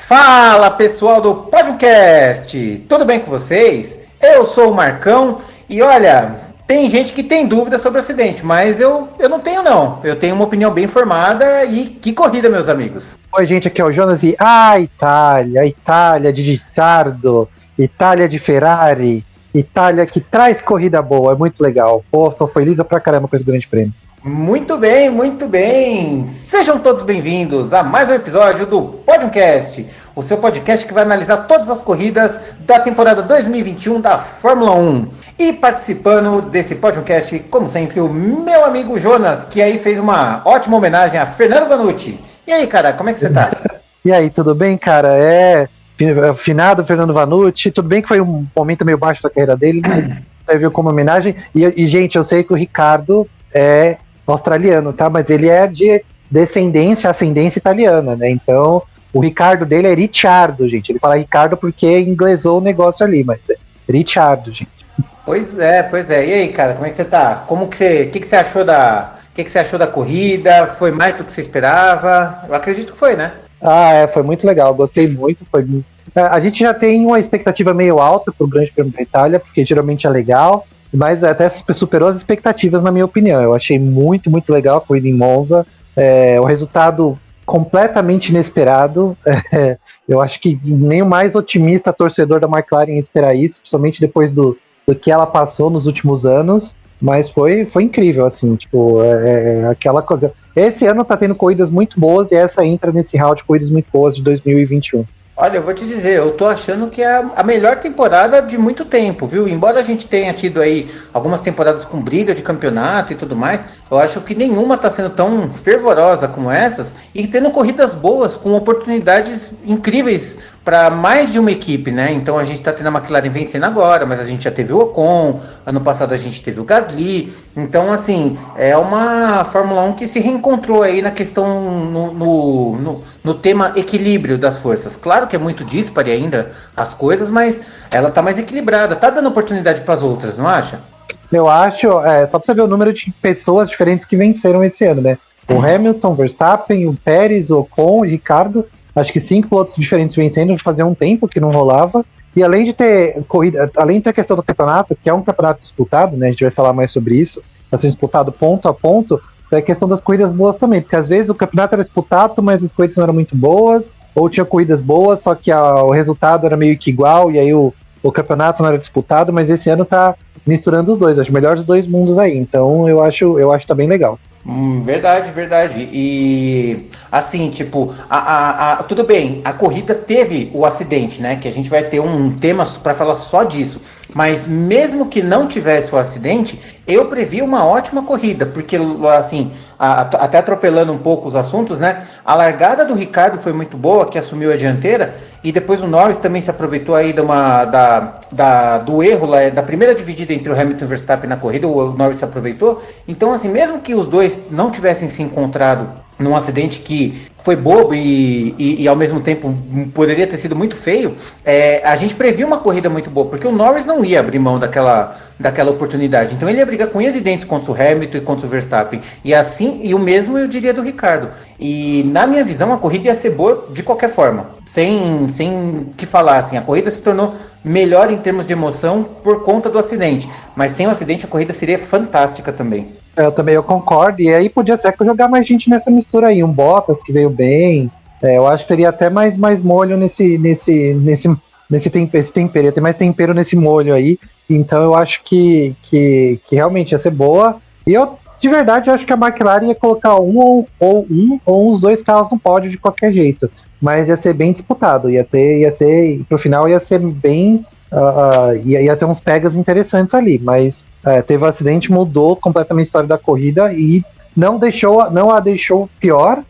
Fala pessoal do podcast, tudo bem com vocês? Eu sou o Marcão e olha, tem gente que tem dúvida sobre o acidente, mas eu não tenho não. Eu tenho uma opinião bem formada e que corrida, meus amigos. Oi gente, aqui é o Jonas e Itália de Ricciardo, Itália de Ferrari, Itália que traz corrida boa, é muito legal. Pô, tô feliz pra caramba com esse grande prêmio. Muito bem, muito bem. Sejam todos bem-vindos a mais um episódio do Podcast, o seu podcast que vai analisar todas as corridas da temporada 2021 da Fórmula 1. E participando desse podcast, como sempre, o meu amigo Jonas, que aí fez uma ótima homenagem a Fernando Vanucci. E aí, cara, como é que você tá? E aí, tudo bem, cara? Finado Fernando Vanucci, tudo bem que foi um momento meio baixo da carreira dele, mas serviu como homenagem. E, gente, eu sei que o Ricardo é australiano, tá? Mas ele é de ascendência italiana, né? Então, o Ricardo dele é Ricciardo, gente. Ele fala Ricardo porque inglesou o negócio ali, mas é Ricciardo, gente. Pois é. E aí, cara, como é que você tá? O que você achou da corrida? Foi mais do que você esperava? Eu acredito que foi, né? Foi muito legal, gostei muito. A gente já tem uma expectativa meio alta pro Grande Prêmio da Itália, porque geralmente é legal, mas até superou as expectativas, na minha opinião. Eu achei muito, muito legal a corrida em Monza. O resultado completamente inesperado. Eu acho que nem o mais otimista torcedor da McLaren ia esperar isso, principalmente depois do que ela passou nos últimos anos. Mas foi incrível, assim, tipo, aquela coisa. Esse ano tá tendo corridas muito boas e essa entra nesse round de corridas muito boas de 2021. Olha, eu vou te dizer, eu tô achando que é a melhor temporada de muito tempo, viu? Embora a gente tenha tido aí algumas temporadas com briga de campeonato e tudo mais, eu acho que nenhuma tá sendo tão fervorosa como essas e tendo corridas boas, com oportunidades incríveis para mais de uma equipe, né? Então a gente tá tendo a McLaren vencendo agora, mas a gente já teve o Ocon, ano passado a gente teve o Gasly. Então, assim, é uma Fórmula 1 que se reencontrou aí na questão no tema equilíbrio das forças. Claro que é muito dispare ainda as coisas, mas ela tá mais equilibrada, tá dando oportunidade para as outras, não acha? Eu acho, só pra você ver o número de pessoas diferentes que venceram esse ano, né? O Hamilton, Verstappen, o Pérez, o Ocon, o Ricardo, acho que 5 pilotos diferentes vencendo, fazia um tempo que não rolava. E além de ter corrida, além de ter a questão do campeonato, que é um campeonato disputado, né? A gente vai falar mais sobre isso, está sendo disputado ponto a ponto, tem a questão das corridas boas também, porque às vezes o campeonato era disputado, mas as corridas não eram muito boas, ou tinha corridas boas, só que o resultado era meio que igual, e aí o campeonato não era disputado, mas esse ano tá misturando os dois, acho melhor dos dois mundos aí, então eu acho que tá bem legal. Verdade. E assim, tipo, tudo bem, a corrida teve o acidente, né? Que a gente vai ter um tema para falar só disso. Mas mesmo que não tivesse o acidente, eu previ uma ótima corrida, porque assim, até atropelando um pouco os assuntos, né? A largada do Ricardo foi muito boa, que assumiu a dianteira, e depois o Norris também se aproveitou aí do erro lá, da primeira dividida entre o Hamilton e o Verstappen na corrida, o Norris se aproveitou. Então, assim, mesmo que os dois não tivessem se encontrado num acidente que foi bobo e ao mesmo tempo poderia ter sido muito feio, a gente previu uma corrida muito boa, porque o Norris não ia abrir mão daquela oportunidade. Então ele ia brigar com unhas e dentes contra o Hamilton e contra o Verstappen. E o mesmo eu diria do Ricardo. E na minha visão a corrida ia ser boa de qualquer forma. Sem que falar, assim, a corrida se tornou melhor em termos de emoção por conta do acidente. Mas sem o acidente a corrida seria fantástica também. Eu concordo, e aí podia ser que jogar mais gente nessa mistura aí, um Bottas que veio bem, eu acho que teria até mais molho nesse tempero, ia ter mais tempero nesse molho aí, então eu acho que realmente ia ser boa, e eu, de verdade, eu acho que a McLaren ia colocar um ou uns dois carros no pódio de qualquer jeito, mas ia ser bem disputado, pro final ia ser bem, ia ter uns pegas interessantes ali, mas teve um acidente, mudou completamente a história da corrida e não a deixou pior,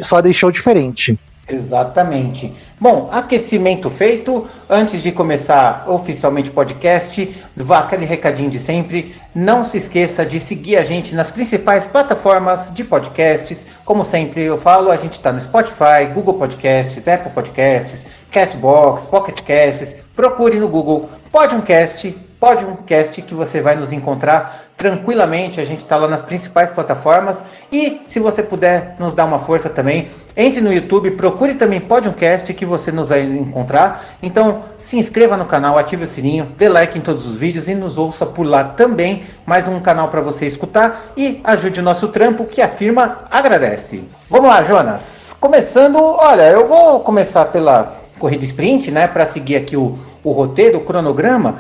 só a deixou diferente. Exatamente. Bom, aquecimento feito. Antes de começar oficialmente o podcast, vá aquele recadinho de sempre. Não se esqueça de seguir a gente nas principais plataformas de podcasts. Como sempre eu falo, a gente está no Spotify, Google Podcasts, Apple Podcasts, Castbox, Pocket Casts. Procure no Google Podcast Podiumcast, que você vai nos encontrar tranquilamente. A gente está lá nas principais plataformas. E se você puder nos dar uma força também, entre no YouTube, procure também Podiumcast, que você nos vai encontrar. Então se inscreva no canal, ative o sininho, dê like em todos os vídeos e nos ouça por lá também. Mais um canal para você escutar e ajude o nosso trampo, que a firma agradece. Vamos lá, Jonas. Começando, olha, eu vou começar pela corrida sprint, né, para seguir aqui o roteiro, o cronograma,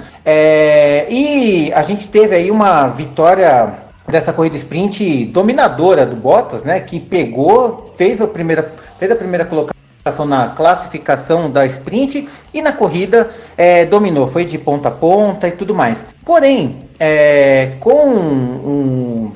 e a gente teve aí uma vitória dessa corrida sprint dominadora do Bottas, né, que fez a primeira colocação na classificação da sprint e na corrida dominou, foi de ponta a ponta e tudo mais. Porém, com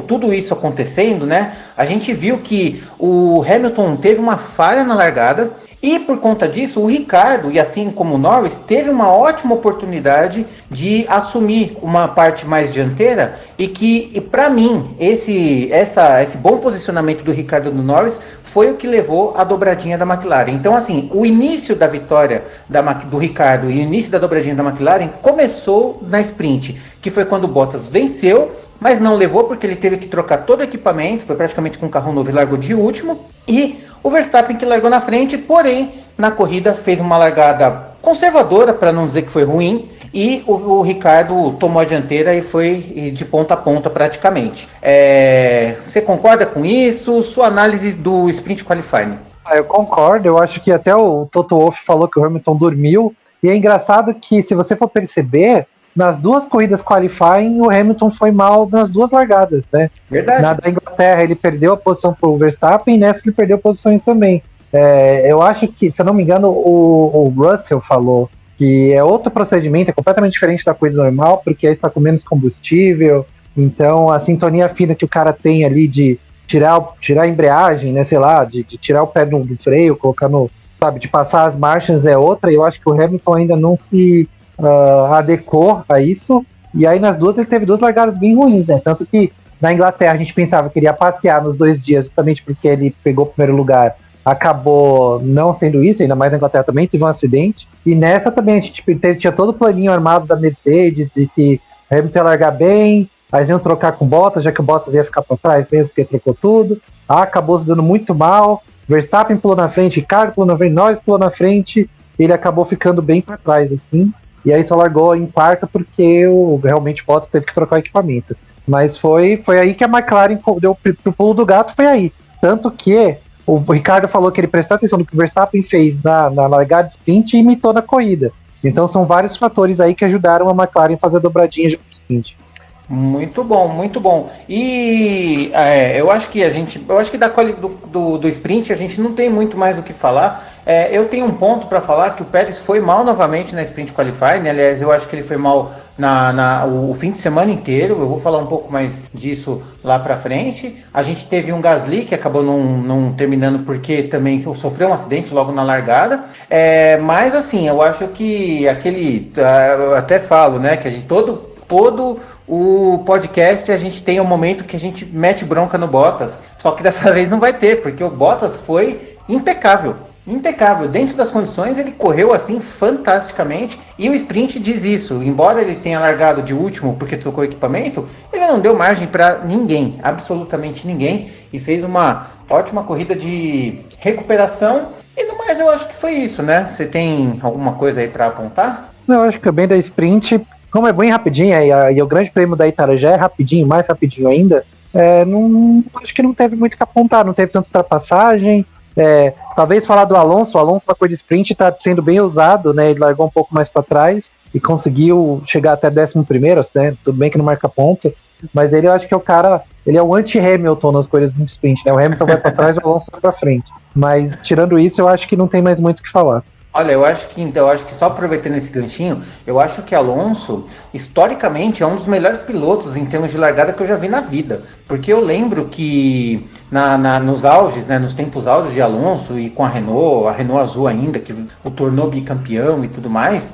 tudo isso acontecendo, né, a gente viu que o Hamilton teve uma falha na largada. E por conta disso, o Ricardo, e assim como o Norris, teve uma ótima oportunidade de assumir uma parte mais dianteira e que, para mim, esse bom posicionamento do Ricardo e do Norris foi o que levou à dobradinha da McLaren. Então, assim, o início da vitória do Ricardo e o início da dobradinha da McLaren começou na sprint, que foi quando o Bottas venceu, mas não levou porque ele teve que trocar todo o equipamento, foi praticamente com um carro novo e largou de último, e o Verstappen que largou na frente, porém, na corrida fez uma largada conservadora, para não dizer que foi ruim, e o Ricardo tomou a dianteira e foi de ponta a ponta praticamente. Você concorda com isso? Sua análise do Sprint Qualifying? Eu concordo, eu acho que até o Toto Wolff falou que o Hamilton dormiu, e é engraçado que, se você for perceber, nas duas corridas qualifying, o Hamilton foi mal nas duas largadas, né? Verdade. Na da Inglaterra ele perdeu a posição para o Verstappen, e nessa ele perdeu posições também. Eu acho que, se eu não me engano, o Russell falou que é outro procedimento, é completamente diferente da corrida normal, porque aí está com menos combustível, então a sintonia fina que o cara tem ali de tirar a embreagem, né, sei lá, de tirar o pé do freio, colocar de passar as marchas é outra, e eu acho que o Hamilton ainda não se adequou a isso, e aí nas duas ele teve duas largadas bem ruins, né? Tanto que na Inglaterra a gente pensava que ele ia passear nos 2 dias, justamente porque ele pegou o primeiro lugar, acabou não sendo isso, ainda mais na Inglaterra também teve um acidente, e nessa também a gente tinha todo o planinho armado da Mercedes, e que o Hamilton ia largar bem, aí iam trocar com o Bottas, já que o Bottas ia ficar para trás mesmo, porque trocou tudo, acabou se dando muito mal, Verstappen pulou na frente, Ricardo pulou na frente, Norris pulou na frente, ele acabou ficando bem para trás, assim. E aí só largou em quarta porque realmente o Bottas teve que trocar o equipamento. Mas foi aí que a McLaren deu pro pulo do gato, foi aí. Tanto que o Ricardo falou que ele prestou atenção no que o Verstappen fez na largada de sprint e imitou na corrida. Então são vários fatores aí que ajudaram a McLaren a fazer a dobradinha de sprint. Muito bom, muito bom. E eu acho que da qualidade do sprint a gente não tem muito mais do que falar. Eu tenho um ponto para falar que o Pérez foi mal novamente na sprint qualifying, né? Aliás, eu acho que ele foi mal o fim de semana inteiro. Eu vou falar um pouco mais disso lá para frente. A gente teve um Gasly que acabou não terminando porque também sofreu um acidente logo na largada. Mas assim, eu acho que eu até falo, né, que a gente todo o podcast a gente tem um momento que a gente mete bronca no Bottas, só que dessa vez não vai ter, porque o Bottas foi impecável. Dentro das condições ele correu assim fantasticamente, e o sprint diz isso, embora ele tenha largado de último porque trocou equipamento, ele não deu margem para ninguém, absolutamente ninguém, e fez uma ótima corrida de recuperação, e no mais eu acho que foi isso, né? Você tem alguma coisa aí para apontar? Eu acho que também da sprint, como é bem rapidinho, e o grande prêmio da Itália já é rapidinho, mais rapidinho ainda, acho que não teve muito que apontar, não teve tanta ultrapassagem. Talvez falar do Alonso, o Alonso na corrida sprint está sendo bem usado, né? Ele largou um pouco mais para trás e conseguiu chegar até 11º, né? Tudo bem que não marca ponta, mas eu acho que é o cara, ele é o anti-Hamilton nas corridas no sprint, né? O Hamilton vai para trás e o Alonso vai para frente. Mas tirando isso, eu acho que não tem mais muito o que falar. Olha, eu acho que só aproveitando esse ganchinho, eu acho que Alonso, historicamente, é um dos melhores pilotos em termos de largada que eu já vi na vida. Porque eu lembro que nos auges, né, nos tempos auges de Alonso e com a Renault azul ainda, que o tornou bicampeão e tudo mais,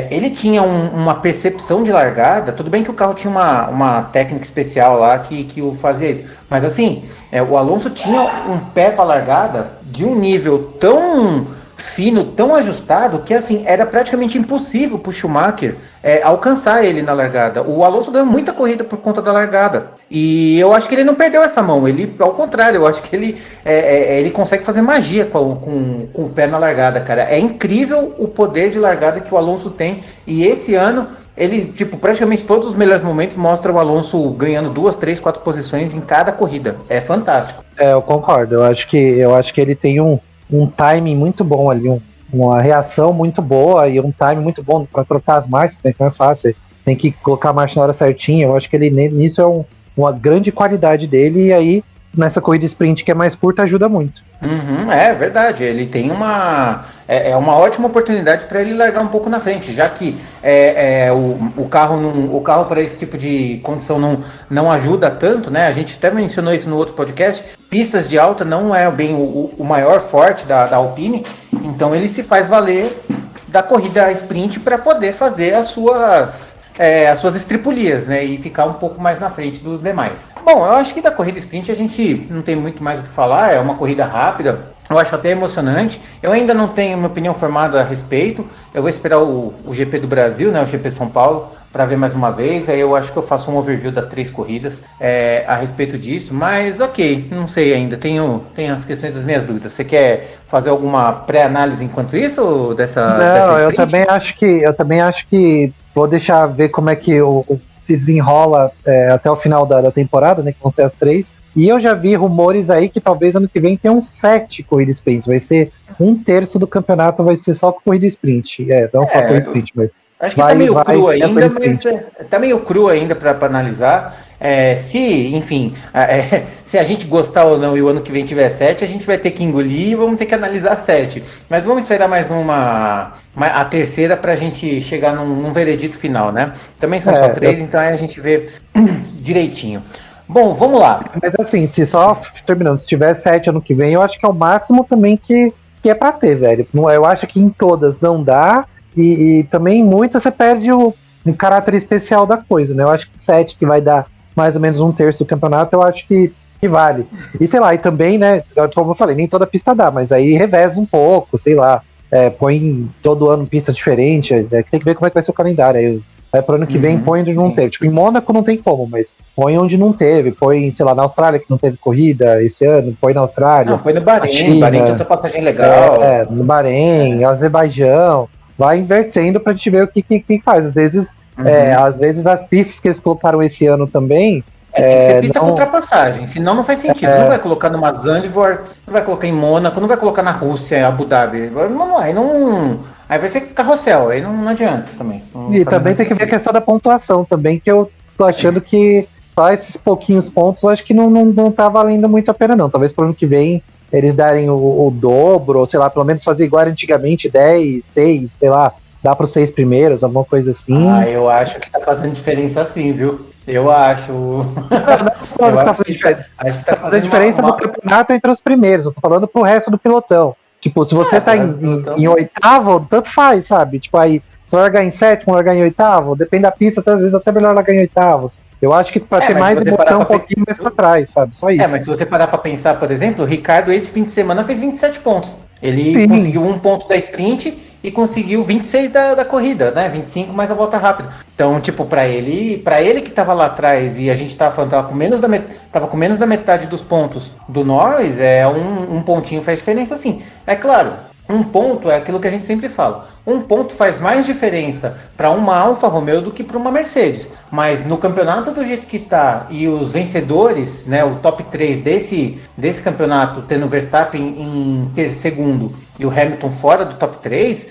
ele tinha uma percepção de largada. Tudo bem que o carro tinha uma técnica especial lá que o fazia isso. Mas assim, o Alonso tinha um pé para largada de um nível tão fino, tão ajustado, que assim, era praticamente impossível pro Schumacher alcançar ele na largada. O Alonso ganhou muita corrida por conta da largada. E eu acho que ele não perdeu essa mão. Ele, ao contrário, eu acho que ele consegue fazer magia com o pé na largada, cara. É incrível o poder de largada que o Alonso tem. E esse ano, ele, tipo, praticamente todos os melhores momentos mostram o Alonso ganhando 2, 3, 4 posições em cada corrida. É fantástico. Eu concordo. Eu acho que ele tem um timing muito bom ali, uma reação muito boa e um timing muito bom para trocar as marchas, né? Que não é fácil. Tem que colocar a marcha na hora certinha. Eu acho que ele nisso é uma grande qualidade dele, e aí nessa corrida sprint que é mais curta ajuda muito. É verdade, ele tem uma ótima oportunidade para ele largar um pouco na frente, já que o carro para esse tipo de condição não ajuda tanto, né? A gente até mencionou isso no outro podcast. Pistas de alta não é bem o maior forte da Alpine, então ele se faz valer da corrida sprint para poder fazer as suas estripulias, né, e ficar um pouco mais na frente dos demais. Bom, eu acho que da corrida sprint a gente não tem muito mais o que falar, é uma corrida rápida, eu acho até emocionante. Eu ainda não tenho minha opinião formada a respeito, eu vou esperar o GP do Brasil, né, o GP São Paulo, para ver mais uma vez, aí eu acho que eu faço um overview das 3 corridas a respeito disso, mas ok, não sei ainda, tenho as questões das minhas dúvidas. Você quer fazer alguma pré-análise enquanto isso dessa eu também acho que vou deixar ver como é que se desenrola até o final da temporada, né, que vão ser as 3. E eu já vi rumores aí que talvez ano que vem tenham 7 corridas sprint. Vai ser 1/3 do campeonato, vai ser só corrida sprint. Não só corrida sprint, mas... Acho que tá meio cru ainda, mas tá meio cru ainda para analisar. Se a gente gostar ou não e o ano que vem tiver 7, a gente vai ter que engolir e vamos ter que analisar 7. Mas vamos esperar mais a terceira pra gente chegar num veredito final, né? Também são só 3, então aí a gente vê direitinho. Bom, vamos lá. Mas assim, se tiver 7 ano que vem, eu acho que é o máximo também que é pra ter, velho. Eu acho que em todas não dá. E também muitas você perde o caráter especial da coisa, né? Eu acho que 7, que vai dar mais ou menos 1/3 do campeonato, eu acho que vale. E sei lá, e também, né, como eu falei, nem toda pista dá, mas aí reveza um pouco, sei lá, põe todo ano pista diferente, tem que ver como é que vai ser o calendário. Aí pro ano que vem põe onde não teve. Tipo, em Mônaco não tem como, mas põe onde não teve. Põe, sei lá, na Austrália que não teve corrida esse ano, põe na Austrália. Não, põe no Bahrein, Bahrein tem outra passagem legal. No Bahrein, Azerbaijão. Vai invertendo pra gente ver o que faz. Às vezes as pistas que eles colocaram esse ano também. Tem que ser pista com ultrapassagem, senão não faz sentido. Não vai colocar numa Zandvoort, não vai colocar em Mônaco, não vai colocar na Rússia, Abu Dhabi. Aí vai ser carrossel, aí não adianta também. E também tem que ver a questão da pontuação também, que eu tô achando que só esses pouquinhos pontos eu acho que não tá valendo muito a pena, não. Talvez pro ano que vem eles darem o dobro, ou sei lá, pelo menos fazer igual antigamente, 10, 6, sei lá, dá para os 6 primeiros, alguma coisa assim. Eu acho que tá fazendo diferença sim, viu? Eu acho. Acho que tá fazendo diferença no campeonato entre os primeiros. Eu tô falando pro resto do pelotão. Tipo, se você tá em oitavo, tanto faz, sabe? Tipo, aí, se largar em sétimo, largar em oitavo, depende da pista, às vezes até melhor largar em oitavos. Eu acho que pra ter mais emoção um pouquinho mais pra trás, sabe? Só isso. Mas se você parar pra pensar, por exemplo, o Ricardo esse fim de semana fez 27 pontos. Ele conseguiu 1 ponto da sprint e conseguiu 26 da corrida, né? 25 mais a volta rápida. Então, tipo, pra ele que tava lá atrás e a gente tava falando, tava com menos da metade dos pontos do Norris, um pontinho faz diferença sim. É claro, um ponto é aquilo que a gente sempre fala. Um ponto faz mais diferença para uma Alfa Romeo do que para uma Mercedes. Mas no campeonato do jeito que tá e os vencedores, né, o top 3 desse campeonato, tendo o Verstappen em segundo e o Hamilton fora do top 3,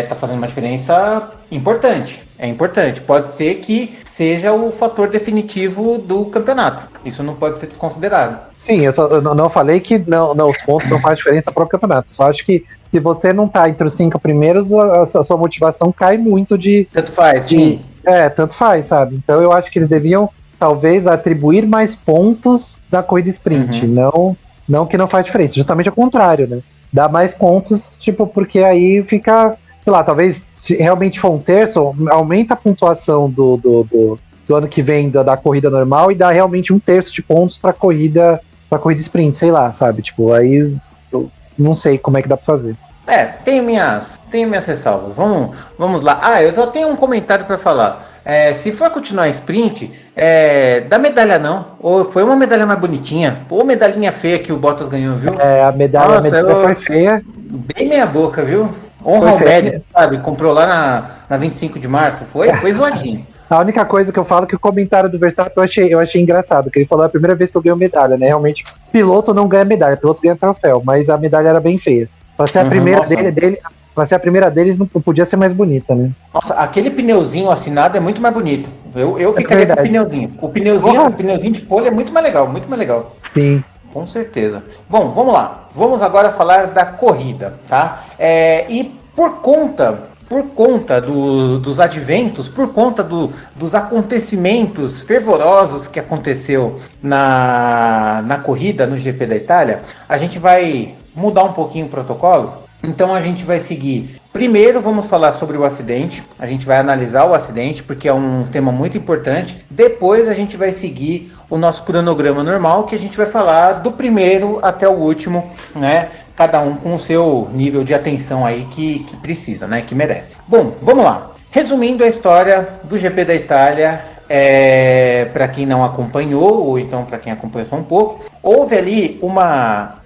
tá fazendo uma diferença importante. É importante. Pode ser que seja o fator definitivo do campeonato. Isso não pode ser desconsiderado. Sim, eu não falei que os pontos não fazem diferença para o campeonato. Só acho que se você não tá entre os 5 primeiros, a sua motivação cai muito de... Tanto faz, sim. Tanto faz, sabe? Então eu acho que eles deviam, talvez, atribuir mais pontos da corrida sprint. Não que não faz diferença. Justamente ao contrário, né? Dar mais pontos, tipo, porque aí fica... Sei lá, talvez, se realmente for 1/3, aumenta a pontuação do ano que vem da corrida normal e dá realmente 1/3 de pontos pra corrida sprint, sei lá, sabe? Tipo, aí... não sei como é que dá pra fazer. tenho minhas ressalvas. Vamos lá. Eu só tenho um comentário para falar. Se for continuar em sprint, da medalha não. Ou foi uma medalha mais bonitinha. Ou medalhinha feia que o Bottas ganhou, viu? A medalha foi feia. Bem meia boca, viu? Honra ao médico, sabe? Comprou lá na 25 de março. Foi zoadinho. A única coisa que eu falo é que o comentário do Verstappen eu achei engraçado, que ele falou a primeira vez que eu ganhei medalha, né? Realmente, piloto não ganha medalha, piloto ganha troféu, mas a medalha era bem feia. Pra ser a primeira pra ser a primeira deles, não podia ser mais bonita, né? Nossa, aquele pneuzinho assinado é muito mais bonito. Eu ficaria com o pneuzinho. O pneuzinho de pole é muito mais legal, muito mais legal. Sim. Com certeza. Bom, vamos lá. Vamos agora falar da corrida, tá? E por conta dos adventos, por conta dos acontecimentos fervorosos que aconteceu na corrida, no GP da Itália, a gente vai mudar um pouquinho o protocolo. Então a gente vai seguir. Primeiro vamos falar sobre o acidente. A gente vai analisar o acidente porque é um tema muito importante. Depois a gente vai seguir o nosso cronograma normal, que a gente vai falar do primeiro até o último, né? Cada um com o seu nível de atenção aí que precisa, né? Que merece. Bom, vamos lá. Resumindo a história do GP da Itália, para quem não acompanhou, ou então para quem acompanhou só um pouco, houve ali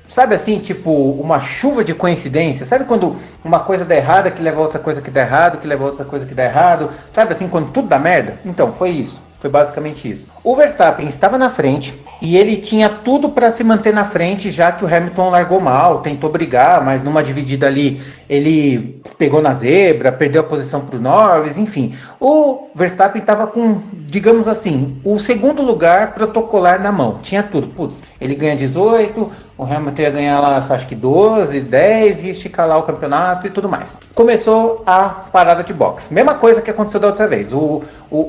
sabe assim, tipo, uma chuva de coincidência. Sabe quando uma coisa dá errado, que leva a outra coisa que dá errado, que leva a outra coisa que dá errado? Sabe assim, quando tudo dá merda? Então, foi isso. Foi basicamente isso. O Verstappen estava na frente e ele tinha tudo para se manter na frente, já que o Hamilton largou mal, tentou brigar, mas numa dividida ali ele pegou na zebra, perdeu a posição para o Norris, enfim. O Verstappen estava com, digamos assim, o segundo lugar protocolar na mão. Tinha tudo. Putz, ele ganha 18, o Hamilton ia ganhar lá, acho que 12, 10 e esticar lá o campeonato e tudo mais. Começou a parada de boxe. Mesma coisa que aconteceu da outra vez. O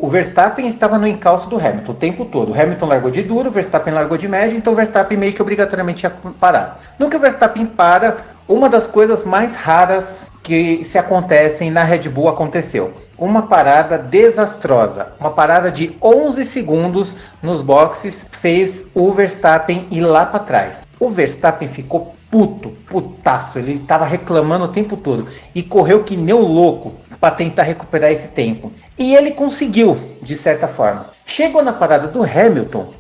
Verstappen estava no encalço do Hamilton o tempo todo. O Hamilton largou de duro, o Verstappen largou de médio, então o Verstappen meio que obrigatoriamente ia parar. No que o Verstappen para, uma das coisas mais raras que se acontecem na Red Bull aconteceu. Uma parada desastrosa. Uma parada de 11 segundos nos boxes fez o Verstappen ir lá para trás. O Verstappen ficou putaço. Ele estava reclamando o tempo todo e correu que nem um louco para tentar recuperar esse tempo. E ele conseguiu, de certa forma. Chegou na parada do Hamilton.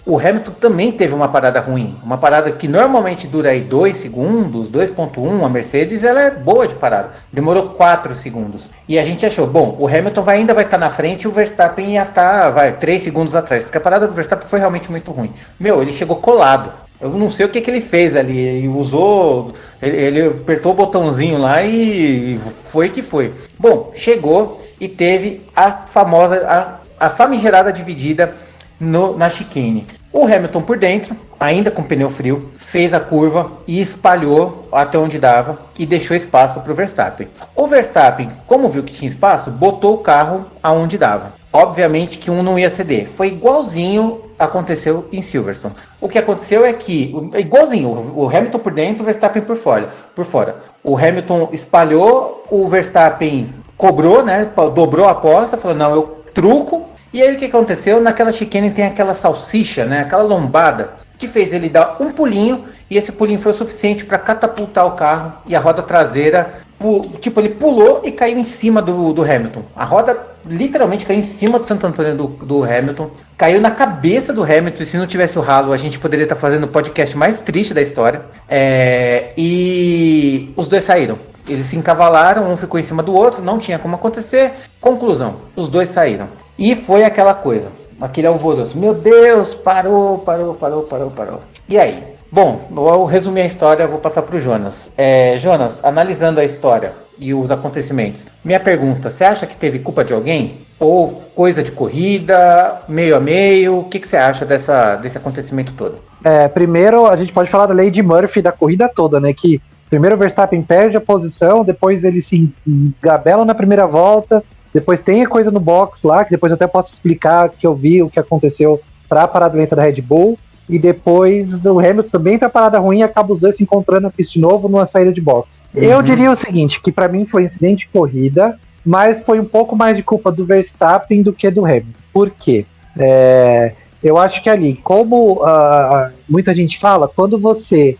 O Hamilton também teve uma parada ruim. Uma parada que normalmente dura aí 2 segundos, 2.1. A Mercedes ela é boa de parada. Demorou 4 segundos. E a gente achou, bom, o Hamilton ainda vai estar na frente e o Verstappen ia estar 3 segundos atrás. Porque a parada do Verstappen foi realmente muito ruim. Ele chegou colado. Eu não sei o que ele fez ali. Ele usou... Ele apertou o botãozinho lá e foi que foi. Bom, chegou e teve a famosa... A famigerada dividida na chicane. O Hamilton por dentro, ainda com pneu frio, fez a curva e espalhou até onde dava e deixou espaço para o Verstappen. O Verstappen, como viu que tinha espaço, botou o carro aonde dava. Obviamente que um não ia ceder. Foi igualzinho aconteceu em Silverstone. O que aconteceu é que, igualzinho, o Hamilton por dentro, o Verstappen por fora. O Hamilton espalhou, o Verstappen cobrou, né, dobrou a aposta, falou, não, eu truco. E aí o que aconteceu? Naquela chicane tem aquela salsicha, né? Aquela lombada, que fez ele dar um pulinho, e esse pulinho foi o suficiente para catapultar o carro, e a roda traseira, ele pulou e caiu em cima do Hamilton. A roda literalmente caiu em cima do Santo Antônio do Hamilton, caiu na cabeça do Hamilton, e se não tivesse o ralo, a gente poderia estar fazendo o podcast mais triste da história. E os dois saíram. Eles se encavalaram, um ficou em cima do outro, não tinha como acontecer. Conclusão, os dois saíram. E foi aquela coisa, aquele alvoroço. Meu Deus, parou. E aí? Bom, eu vou resumir a história, vou passar para o Jonas. Jonas, analisando a história e os acontecimentos, minha pergunta, você acha que teve culpa de alguém? Ou coisa de corrida, meio a meio? O que você acha desse acontecimento todo? Primeiro, a gente pode falar da lei de Murphy da corrida toda, né? Que primeiro o Verstappen perde a posição, depois ele se engabela na primeira volta. Depois tem a coisa no box lá, que depois eu até posso explicar que eu vi o que aconteceu para a parada lenta da Red Bull. E depois o Hamilton também tá parada ruim e acaba os dois se encontrando na pista de novo numa saída de box. Eu diria o seguinte, que para mim foi incidente de corrida, mas foi um pouco mais de culpa do Verstappen do que do Hamilton. Por quê? Eu acho que ali, como muita gente fala, quando você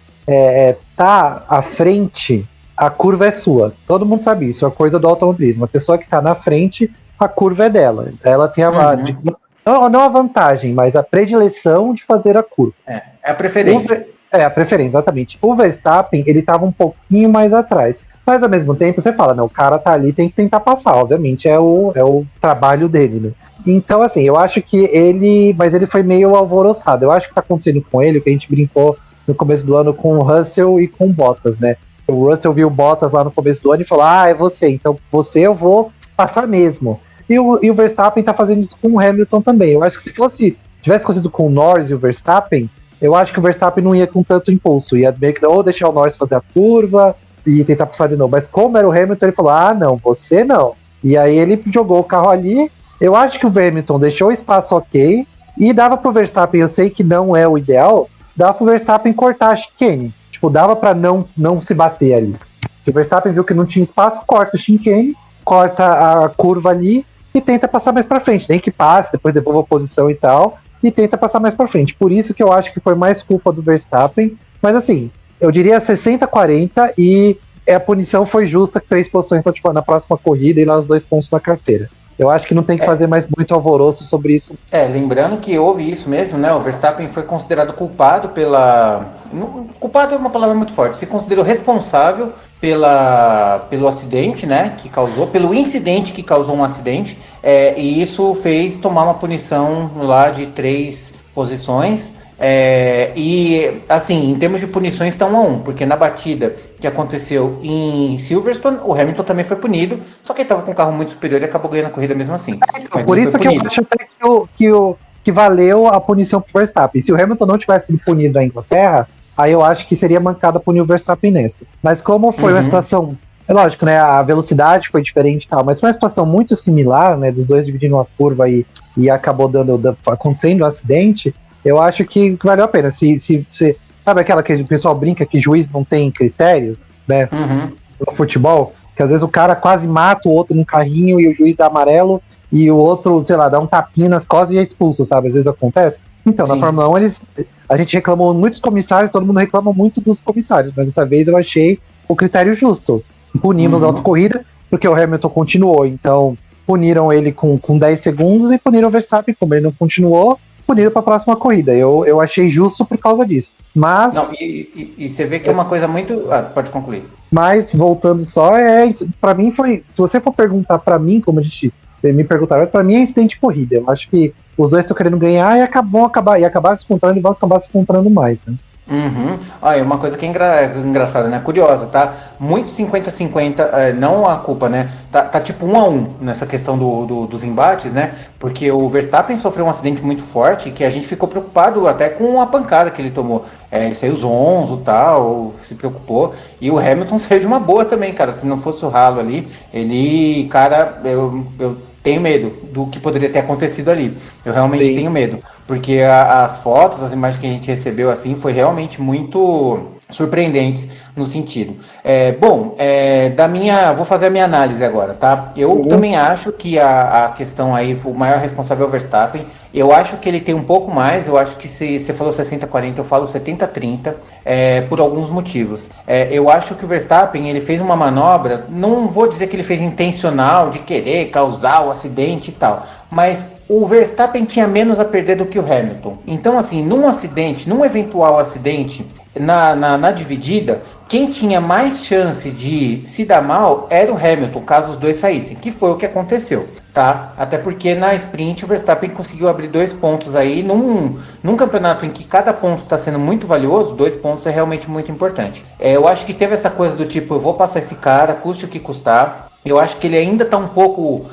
tá à frente a curva é sua. Todo mundo sabe isso, é a coisa do automobilismo. A pessoa que está na frente, a curva é dela. Ela tem não a vantagem, mas a predileção de fazer a curva. É a preferência. A preferência, exatamente. O Verstappen, ele estava um pouquinho mais atrás. Mas ao mesmo tempo você fala, não, o cara tá ali, tem que tentar passar. Obviamente é o trabalho dele, né? Então, assim, eu acho que mas ele foi meio alvoroçado. Eu acho que tá acontecendo com ele, o que a gente brincou no começo do ano com o Russell e com o Bottas, né? O Russell viu o Bottas lá no começo do ano e falou, é você, então você eu vou passar mesmo. E o Verstappen tá fazendo isso com o Hamilton também. Eu acho que se tivesse acontecido com o Norris e o Verstappen, eu acho que o Verstappen não ia com tanto impulso. Ia meio que ou deixar o Norris fazer a curva e tentar passar de novo. Mas como era o Hamilton, ele falou, não, você não. E aí ele jogou o carro ali. Eu acho que o Hamilton deixou o espaço ok e dava pro Verstappen, eu sei que não é o ideal, dava pro Verstappen cortar a chicane. Tipo, dava pra não se bater ali. Se o Verstappen viu que não tinha espaço, corta o chicane, corta a curva ali e tenta passar mais pra frente. Nem que passe, depois devolva a posição e tal, e tenta passar mais pra frente. Por isso que eu acho que foi mais culpa do Verstappen. Mas assim, eu diria 60-40 e a punição foi justa, 3 posições estão tipo, na próxima corrida e lá os 2 pontos na carteira. Eu acho que não tem que fazer mais muito alvoroço sobre isso. Lembrando que houve isso mesmo, né? O Verstappen foi considerado culpado culpado é uma palavra muito forte. Se considerou responsável pelo acidente, né? Que causou, pelo incidente que causou um acidente. E isso fez tomar uma punição lá de 3 posições. E assim, em termos de punições estão 1-1, porque na batida que aconteceu em Silverstone, o Hamilton também foi punido, só que ele estava com um carro muito superior e acabou ganhando a corrida mesmo assim. Então, por isso que eu acho até que valeu a punição pro Verstappen. Se o Hamilton não tivesse sido punido na Inglaterra, aí eu acho que seria mancada punir o Verstappen nessa. Mas como foi uma situação, é lógico, né, a velocidade foi diferente e tal, mas foi uma situação muito similar, né, dos dois dividindo uma curva e acabou acontecendo um acidente. Eu acho que valeu a pena. Se sabe aquela que o pessoal brinca que juiz não tem critério, né? No futebol, que às vezes o cara quase mata o outro num carrinho e o juiz dá amarelo e o outro, sei lá, dá um tapinha nas costas e é expulso, sabe? Às vezes acontece. Então, na Fórmula 1, a gente reclamou muitos comissários, todo mundo reclama muito dos comissários, mas dessa vez eu achei o critério justo. Punimos a autocorrida, porque o Hamilton continuou, então puniram ele com 10 segundos e puniram o Verstappen, como ele não continuou, punido para a próxima corrida. Eu achei justo por causa disso. Mas. Não, e você vê que é uma coisa muito. Pode concluir. Mas, voltando só, para mim foi. Se você for perguntar para mim, como a gente me perguntaram, para mim é incidente de corrida. Eu acho que os dois estão querendo ganhar e acabar se encontrando e vão acabar se encontrando mais, né? Olha, uma coisa que é engraçada, né? Curiosa, tá? Muito 50-50, não a culpa, né? Tá tipo 1-1 nessa questão dos embates, né? Porque o Verstappen sofreu um acidente muito forte que a gente ficou preocupado até com a pancada que ele tomou. Ele saiu zonzo e tal, se preocupou. E o Hamilton saiu de uma boa também, cara. Se não fosse o ralo ali, cara, eu tenho medo do que poderia ter acontecido ali. Eu realmente tenho medo. Porque as fotos, as imagens que a gente recebeu assim, foi realmente muito surpreendentes no sentido. Vou fazer a minha análise agora, tá? Eu também acho que a questão aí, o maior responsável é o Verstappen. Eu acho que ele tem um pouco mais, eu acho que se você falou 60-40, eu falo 70-30, por alguns motivos. Eu acho que o Verstappen, ele fez uma manobra, não vou dizer que ele fez intencional, de querer causar o acidente e tal, mas o Verstappen tinha menos a perder do que o Hamilton. Então, assim, num eventual acidente, na dividida, quem tinha mais chance de se dar mal era o Hamilton, caso os dois saíssem, que foi o que aconteceu, tá? Até porque na sprint o Verstappen conseguiu abrir 2 pontos aí, num campeonato em que cada ponto está sendo muito valioso, 2 pontos é realmente muito importante. Eu acho que teve essa coisa do tipo, eu vou passar esse cara, custe o que custar. Eu acho que ele ainda está um pouco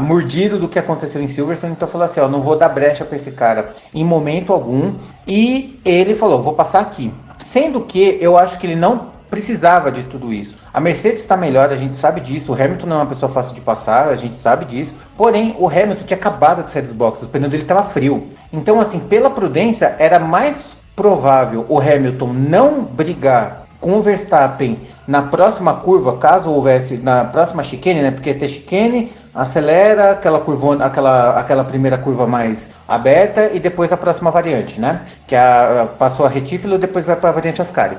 mordido do que aconteceu em Silverstone, então falou assim, não vou dar brecha para esse cara em momento algum, e ele falou, vou passar aqui. Sendo que eu acho que ele não precisava de tudo isso. A Mercedes está melhor, a gente sabe disso, o Hamilton não é uma pessoa fácil de passar, a gente sabe disso, porém o Hamilton tinha acabado de sair dos boxes, o pneu dele estava frio. Então assim, pela prudência, era mais provável o Hamilton não brigar com o Verstappen na próxima curva, caso houvesse, na próxima chicane, né? Porque ia ter chicane, acelera aquela curva, aquela primeira curva mais aberta e depois a próxima variante, né? Que passou a retífilo e depois vai para a variante Ascari.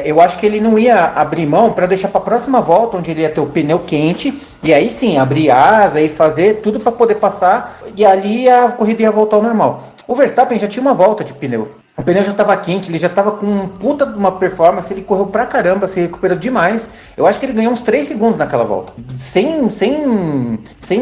Eu acho que ele não ia abrir mão para deixar para a próxima volta, onde ele ia ter o pneu quente, e aí sim, abrir asa e fazer tudo para poder passar, e ali a corrida ia voltar ao normal. O Verstappen já tinha uma volta de pneu. O pneu já estava quente, ele já estava com um puta de uma performance, ele correu pra caramba, se recuperou demais. Eu acho que ele ganhou uns 3 segundos naquela volta. Sem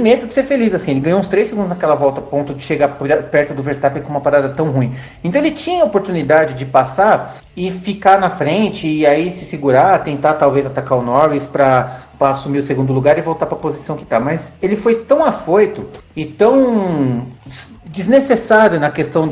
medo de ser feliz, assim. Ele ganhou uns 3 segundos naquela volta, a ponto de chegar perto do Verstappen com uma parada tão ruim. Então ele tinha a oportunidade de passar e ficar na frente, e aí se segurar, tentar talvez atacar o Norris para assumir o segundo lugar e voltar para a posição que tá. Mas ele foi tão afoito e tão desnecessário na questão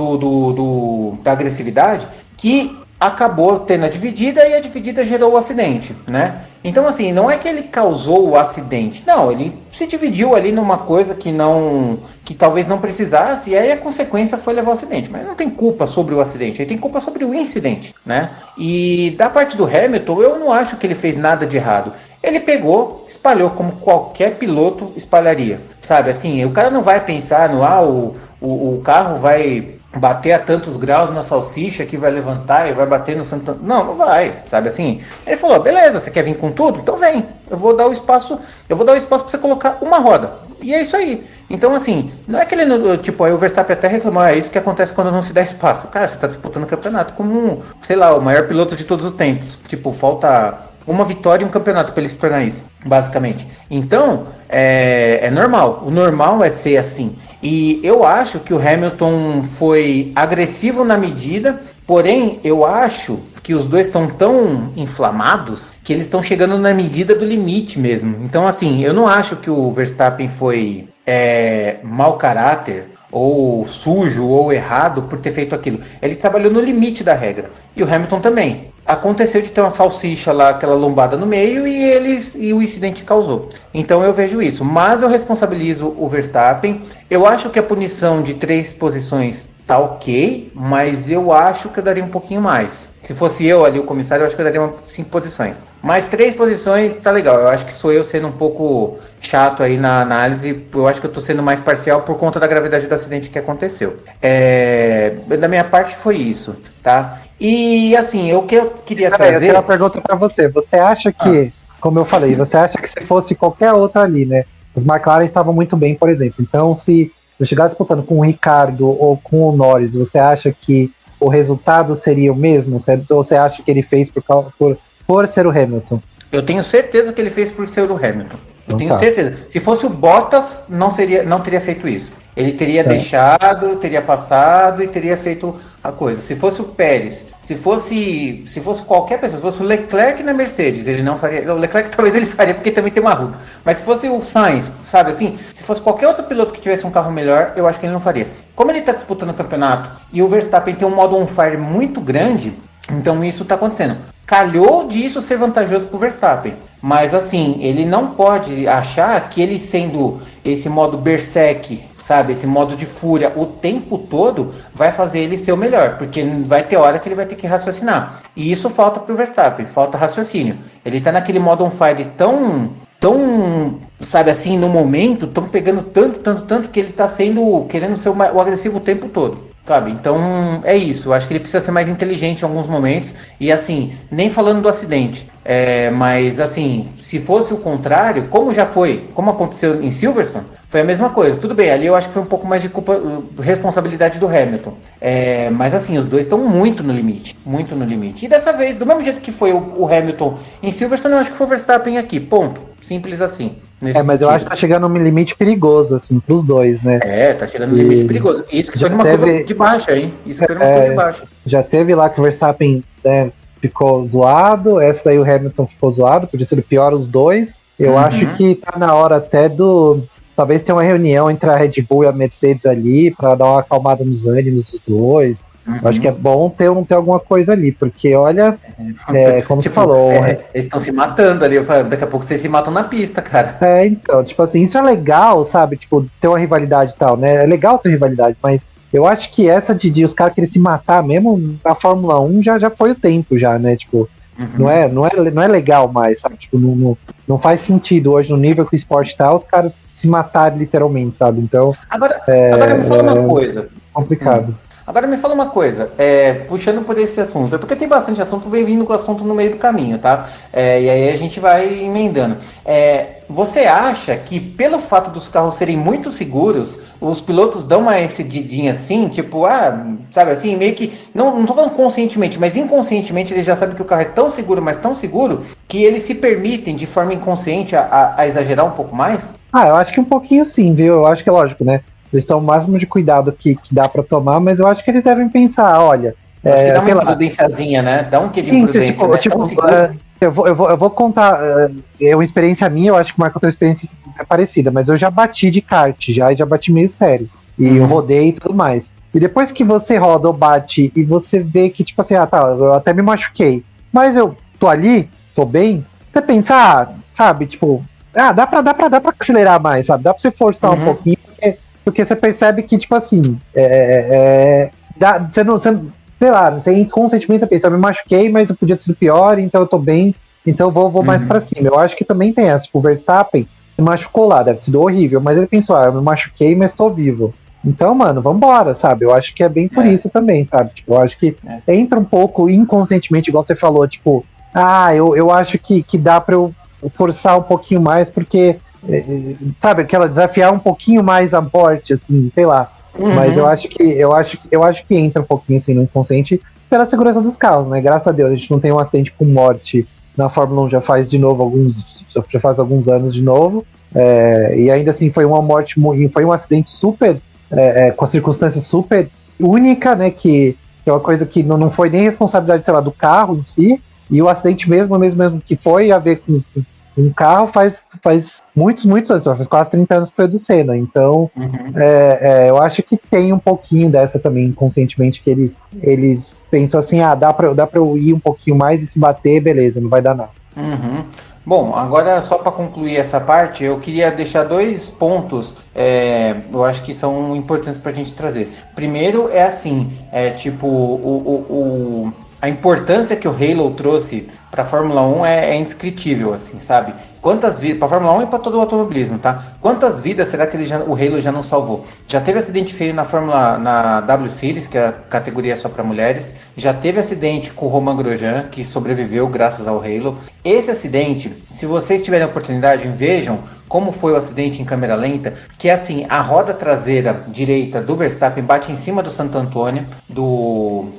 da agressividade que acabou tendo a dividida e a dividida gerou o acidente, né? Então, assim, não é que ele causou o acidente, não, ele se dividiu ali numa coisa que talvez não precisasse, e aí a consequência foi levar ao acidente. Mas não tem culpa sobre o acidente, ele tem culpa sobre o incidente, né? E da parte do Hamilton, eu não acho que ele fez nada de errado. Ele pegou, espalhou como qualquer piloto espalharia, sabe? Assim, o cara não vai pensar no, o carro vai bater a tantos graus na salsicha que vai levantar e vai bater no Santana. Não vai, sabe assim? Ele falou, beleza, você quer vir com tudo? Então vem, eu vou dar o espaço para você colocar uma roda. E é isso aí. Então, assim, não é que ele, tipo, aí o Verstappen até reclamou, é isso que acontece quando não se dá espaço. Cara, você tá disputando o campeonato como, sei lá, o maior piloto de todos os tempos. Tipo, falta uma vitória e um campeonato para ele se tornar isso, basicamente. Então, é normal. O normal é ser assim. E eu acho que o Hamilton foi agressivo na medida, porém, eu acho que os dois estão tão inflamados que eles estão chegando na medida do limite mesmo. Então, assim, eu não acho que o Verstappen foi mau caráter, ou sujo, ou errado por ter feito aquilo. Ele trabalhou no limite da regra. E o Hamilton também. Aconteceu de ter uma salsicha lá, aquela lombada no meio, e o incidente causou. Então eu vejo isso. Mas eu responsabilizo o Verstappen. Eu acho que a punição de 3 posições tá ok, mas eu acho que eu daria um pouquinho mais. Se fosse eu ali, o comissário, eu acho que eu daria 5 posições. Mas 3 posições tá legal. Eu acho que sou eu sendo um pouco chato aí na análise. Eu acho que eu tô sendo mais parcial por conta da gravidade do acidente que aconteceu. Da minha parte foi isso, tá? E assim, o que eu queria trazer... Eu tenho uma pergunta pra você. Você acha que, como eu falei, você acha que se fosse qualquer outra ali, né? Os McLaren estavam muito bem, por exemplo. Então, se eu chegar disputando com o Ricardo ou com o Norris, você acha que o resultado seria o mesmo? Ou você acha que ele fez por ser o Hamilton? Eu tenho certeza que ele fez por ser o Hamilton. Eu tenho certeza. Se fosse o Bottas, não teria feito isso. Ele teria deixado, teria passado e teria feito a coisa. Se fosse o Pérez, se fosse qualquer pessoa, se fosse o Leclerc na Mercedes, ele não faria. O Leclerc talvez ele faria, porque também tem uma rusga. Mas se fosse o Sainz, sabe assim? Se fosse qualquer outro piloto que tivesse um carro melhor, eu acho que ele não faria. Como ele está disputando o campeonato e o Verstappen tem um modo on fire muito grande, então isso está acontecendo. Calhou disso ser vantajoso para o Verstappen. Mas assim, ele não pode achar que ele sendo esse modo berserk, sabe, esse modo de fúria o tempo todo, vai fazer ele ser o melhor. Porque vai ter hora que ele vai ter que raciocinar. E isso falta para o Verstappen, falta raciocínio. Ele está naquele modo on fire tão, sabe assim, no momento, tão pegando tanto que ele está querendo ser o agressivo o tempo todo. Sabe, então é isso, eu acho que ele precisa ser mais inteligente em alguns momentos, e assim, nem falando do acidente, mas assim, se fosse o contrário, como aconteceu em Silverstone, foi a mesma coisa, tudo bem, ali eu acho que foi um pouco mais de responsabilidade do Hamilton, mas assim, os dois estão muito no limite, e dessa vez, do mesmo jeito que foi o Hamilton em Silverstone, eu acho que foi o Verstappen aqui, ponto, simples assim. Mas sentido. Eu acho que tá chegando num limite perigoso, assim, pros dois, né? Tá chegando num limite perigoso. Isso que foi numa curva de baixa, hein? Isso foi numa curva de baixa. Já teve lá que o Verstappen ficou zoado, essa daí o Hamilton ficou zoado, podia ser pior os dois. Eu acho que tá na hora até talvez ter uma reunião entre a Red Bull e a Mercedes ali, pra dar uma acalmada nos ânimos dos dois. Eu acho que é bom ter alguma coisa ali, porque olha, como tipo, você falou... eles estão se matando ali, daqui a pouco vocês se matam na pista, cara. Então, tipo assim, isso é legal, sabe, tipo, ter uma rivalidade e tal, né, é legal ter rivalidade, mas eu acho que essa de os caras querem se matar mesmo, na Fórmula 1 já foi o tempo já, né, tipo, não é legal mais, sabe, tipo, não faz sentido hoje no nível que o esporte tá, os caras se matar literalmente, sabe? Então, Agora me fala uma coisa. complicado. Agora me fala uma coisa, puxando por esse assunto, porque tem bastante assunto, vem vindo com o assunto no meio do caminho, tá? E aí a gente vai emendando. Você acha que pelo fato dos carros serem muito seguros, os pilotos dão uma cedidinha assim, tipo, sabe assim, meio que, não tô falando conscientemente, mas inconscientemente eles já sabem que o carro é tão seguro, mas tão seguro, que eles se permitem de forma inconsciente a exagerar um pouco mais? Eu acho que um pouquinho sim, viu? Eu acho que é lógico, né? Eles estão o máximo de cuidado que dá pra tomar, mas eu acho que eles devem pensar, olha, Acho que dá uma sei lá. imprudênciazinha, né? Dá um quê de Sim, imprudência, né? Tão seguro. eu vou contar, é uma experiência minha, eu acho que o Marco tem uma experiência parecida, mas eu já bati de kart, já bati meio sério, e eu rodei e tudo mais. E depois que você roda ou bate, e você vê que, tipo assim, eu até me machuquei, mas eu tô ali, tô bem, você pensa, sabe, tipo, dá pra acelerar mais, sabe, dá pra você forçar um pouquinho, porque você percebe que, tipo assim, sei lá, você inconscientemente você pensa, eu me machuquei, mas eu podia ter sido pior, então eu tô bem, então eu vou mais pra cima. Eu acho que também tem essa, tipo, o Verstappen se machucou lá, deve ter sido horrível, mas ele pensou, eu me machuquei, mas tô vivo. Então, mano, vambora, sabe? Eu acho que é bem por isso também, sabe? Tipo, eu acho que entra um pouco inconscientemente, igual você falou, tipo, eu acho que dá pra eu forçar um pouquinho mais, porque, sabe, aquela desafiar um pouquinho mais a morte, assim, sei lá. Mas eu acho que entra um pouquinho assim no inconsciente pela segurança dos carros, né? Graças a Deus a gente não tem um acidente com morte na Fórmula 1 já faz alguns anos de novo. E ainda assim foi uma morte, foi um acidente super com circunstâncias super única, né? Que é uma coisa que não foi nem responsabilidade, sei lá, do carro em si. E o acidente mesmo que foi a ver com um carro faz muitos anos, faz quase 30 anos que foi do Senna. Então, eu acho que tem um pouquinho dessa também, inconscientemente, que eles pensam assim, dá pra eu ir um pouquinho mais e se bater, beleza, não vai dar nada. Bom, agora só para concluir essa parte, eu queria deixar 2 pontos, eu acho que são importantes para a gente trazer. Primeiro é assim, a importância que o Halo trouxe para a Fórmula 1 é indescritível, assim, sabe? Quantas vidas, para a Fórmula 1 e para todo o automobilismo, tá? Quantas vidas será que o Halo já não salvou? Já teve acidente feio na W Series, que é a categoria só para mulheres. Já teve acidente com o Romain Grosjean, que sobreviveu graças ao Halo. Esse acidente, se vocês tiverem a oportunidade, vejam como foi o acidente em câmera lenta, que é assim, a roda traseira direita do Verstappen bate em cima do Santo Antônio, do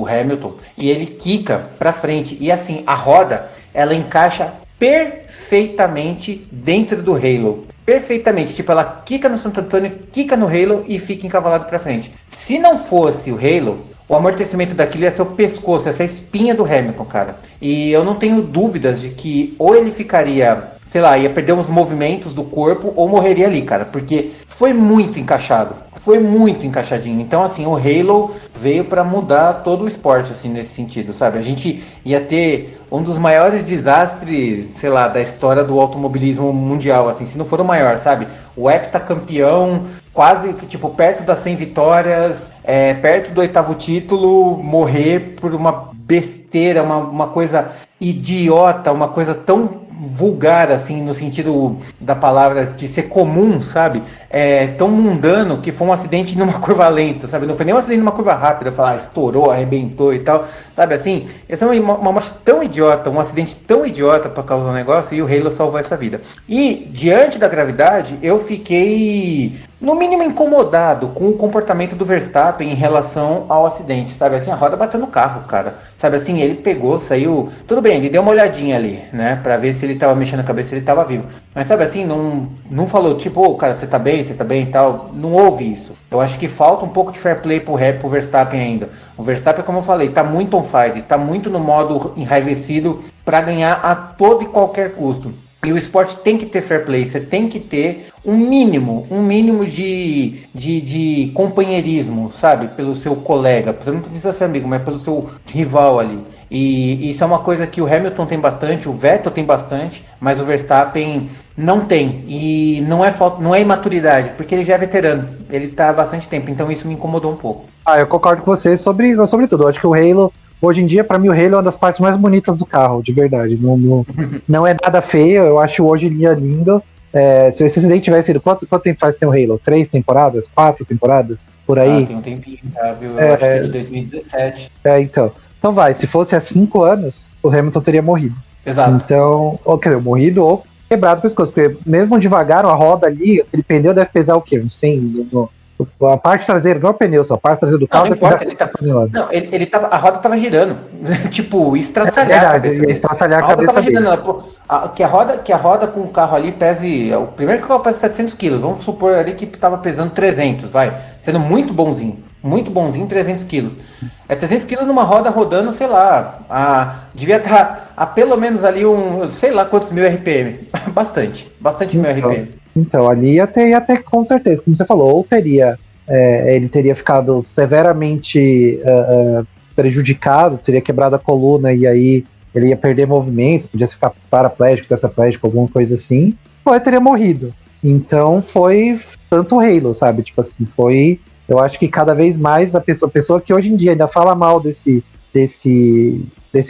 Hamilton, e ele quica para frente. E assim, a roda, ela encaixa perfeitamente dentro do Halo. Perfeitamente. Tipo, ela quica no Santo Antônio, quica no Halo e fica encavalado para frente. Se não fosse o Halo, o amortecimento daquilo ia ser o pescoço, essa espinha do Hamilton, cara. E eu não tenho dúvidas de que ou ele ficaria, sei lá, ia perder os movimentos do corpo ou morreria ali, cara. Porque foi muito encaixado. Foi muito encaixadinho. Então, assim, o Halo veio para mudar todo o esporte, assim, nesse sentido, sabe? A gente ia ter um dos maiores desastres, sei lá, da história do automobilismo mundial, assim, se não for o maior, sabe? O heptacampeão, quase, tipo, perto das 100 vitórias, perto do 8º título, morrer por uma besteira, uma coisa idiota, uma coisa tão vulgar, assim, no sentido da palavra de ser comum, sabe? Tão mundano que foi um acidente numa curva lenta, sabe? Não foi nem um acidente numa curva rápida, falar, estourou, arrebentou e tal, sabe? Assim, essa é uma morte tão idiota, um acidente tão idiota para causar um negócio, e o Halo salvou essa vida. E, diante da gravidade, eu fiquei, no mínimo, incomodado com o comportamento do Verstappen em relação ao acidente, sabe? Assim, a roda bateu no carro, cara, sabe? Assim, ele pegou, saiu, tudo bem, ele deu uma olhadinha ali, né? Pra ver se ele tava mexendo a cabeça, se ele tava vivo. Mas, sabe, assim, não falou, tipo, cara, você tá bem e tal. Não houve isso. Eu acho que falta um pouco de fair play pro Verstappen ainda. O Verstappen, como eu falei, tá muito on fire, tá muito no modo enraivecido pra ganhar a todo e qualquer custo. E o esporte tem que ter fair play, você tem que ter um mínimo de companheirismo, sabe? Pelo seu colega, você não precisa ser amigo, mas pelo seu rival ali. E isso é uma coisa que o Hamilton tem bastante, o Vettel tem bastante, mas o Verstappen não tem. E não é imaturidade, porque ele já é veterano, ele tá há bastante tempo, então isso me incomodou um pouco. Eu concordo com você sobre tudo. Eu acho que o Halo, hoje em dia, pra mim, o Halo é uma das partes mais bonitas do carro, de verdade. Não é nada feio, eu acho hoje em dia lindo. Se esse acidente tivesse sido. Quanto tempo faz que tem o Halo? 3 temporadas? 4 temporadas? Por aí? Tem um tempinho, sabe? Eu acho que é de 2017. Então. Então vai, se fosse há 5 anos, o Hamilton teria morrido. Exato. Então, ou quer dizer, morrido ou quebrado o pescoço. Porque mesmo devagar, a roda ali, aquele pneu deve pesar o quê? Uns 100? A parte traseira, não é o pneu, só a parte traseira do carro não deve importa, pesar toneladas. Não, ele tava, a roda tava girando. Tipo, estraçalhar a cabeça dele. Estraçalhar A a roda cabeça tava dele. girando. Que a roda com o carro ali pese. O primeiro carro pesa 700 quilos. Vamos supor ali que tava pesando 300, vai. Sendo muito bonzinho. Muito bonzinho, 300 quilos. 300 quilos numa roda rodando, sei lá. Devia estar a pelo menos ali sei lá quantos mil RPM. Bastante mil RPM. Então, ali ia ter com certeza, como você falou, ou ele teria ficado severamente prejudicado, teria quebrado a coluna e aí ele ia perder movimento, podia ficar paraplégico, tetraplégico, alguma coisa assim, ou ele teria morrido. Então foi tanto o Halo, sabe? Tipo assim, eu acho que cada vez mais a pessoa que hoje em dia ainda fala mal desse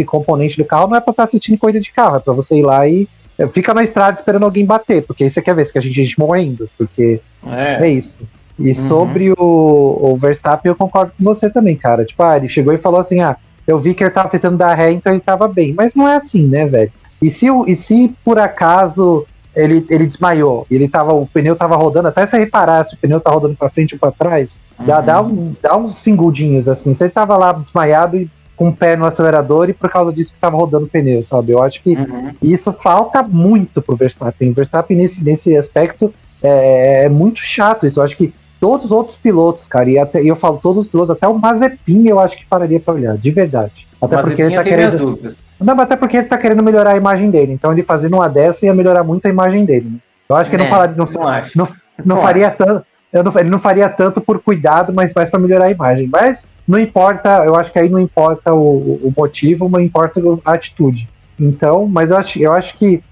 componente do carro, não é pra estar assistindo corrida de carro, é pra você ir lá e fica na estrada esperando alguém bater, porque aí você quer ver se a gente morrendo, porque é isso. E sobre o Verstappen, eu concordo com você também, cara. Tipo, ele chegou e falou assim, eu vi que ele tava tentando dar ré, então ele tava bem. Mas não é assim, né, velho? E se por acaso ele desmaiou, o pneu tava rodando, até você reparar se o pneu tá rodando pra frente ou pra trás, dá uns segundinhos, assim. Se ele tava lá desmaiado e com o pé no acelerador e por causa disso que tava rodando o pneu, sabe? Eu acho que isso falta muito pro Verstappen. O Verstappen, nesse aspecto, é muito chato isso. Eu acho que todos os outros pilotos, cara, e eu falo todos os pilotos, até o Mazepin eu acho que pararia pra olhar, de verdade. Até porque ele tá querendo. Dúvidas. Não, mas até porque ele tá querendo melhorar a imagem dele. Então ele fazendo uma dessa ia melhorar muito a imagem dele. Né? Eu acho que não faria tanto. Ele não faria tanto por cuidado, mas mais pra melhorar a imagem. Mas não importa, eu acho que aí não importa o motivo, mas importa a atitude. Então, mas eu acho que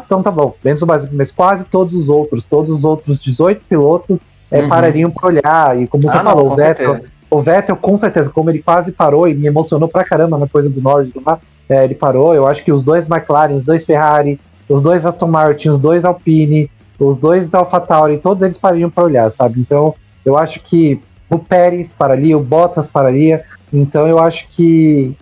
então tá bom, menos o Brasil, mas quase todos os outros 18 pilotos parariam pra olhar. E como você falou, o Vettel, com certeza, como ele quase parou e me emocionou pra caramba na coisa do Norris lá, ele parou. Eu acho que os dois McLaren, os dois Ferrari, os dois Aston Martin, os dois Alpine, os dois AlphaTauri, todos eles parariam pra olhar, sabe? Então, eu acho que o Pérez pararia, o Bottas pararia. Então, eu acho que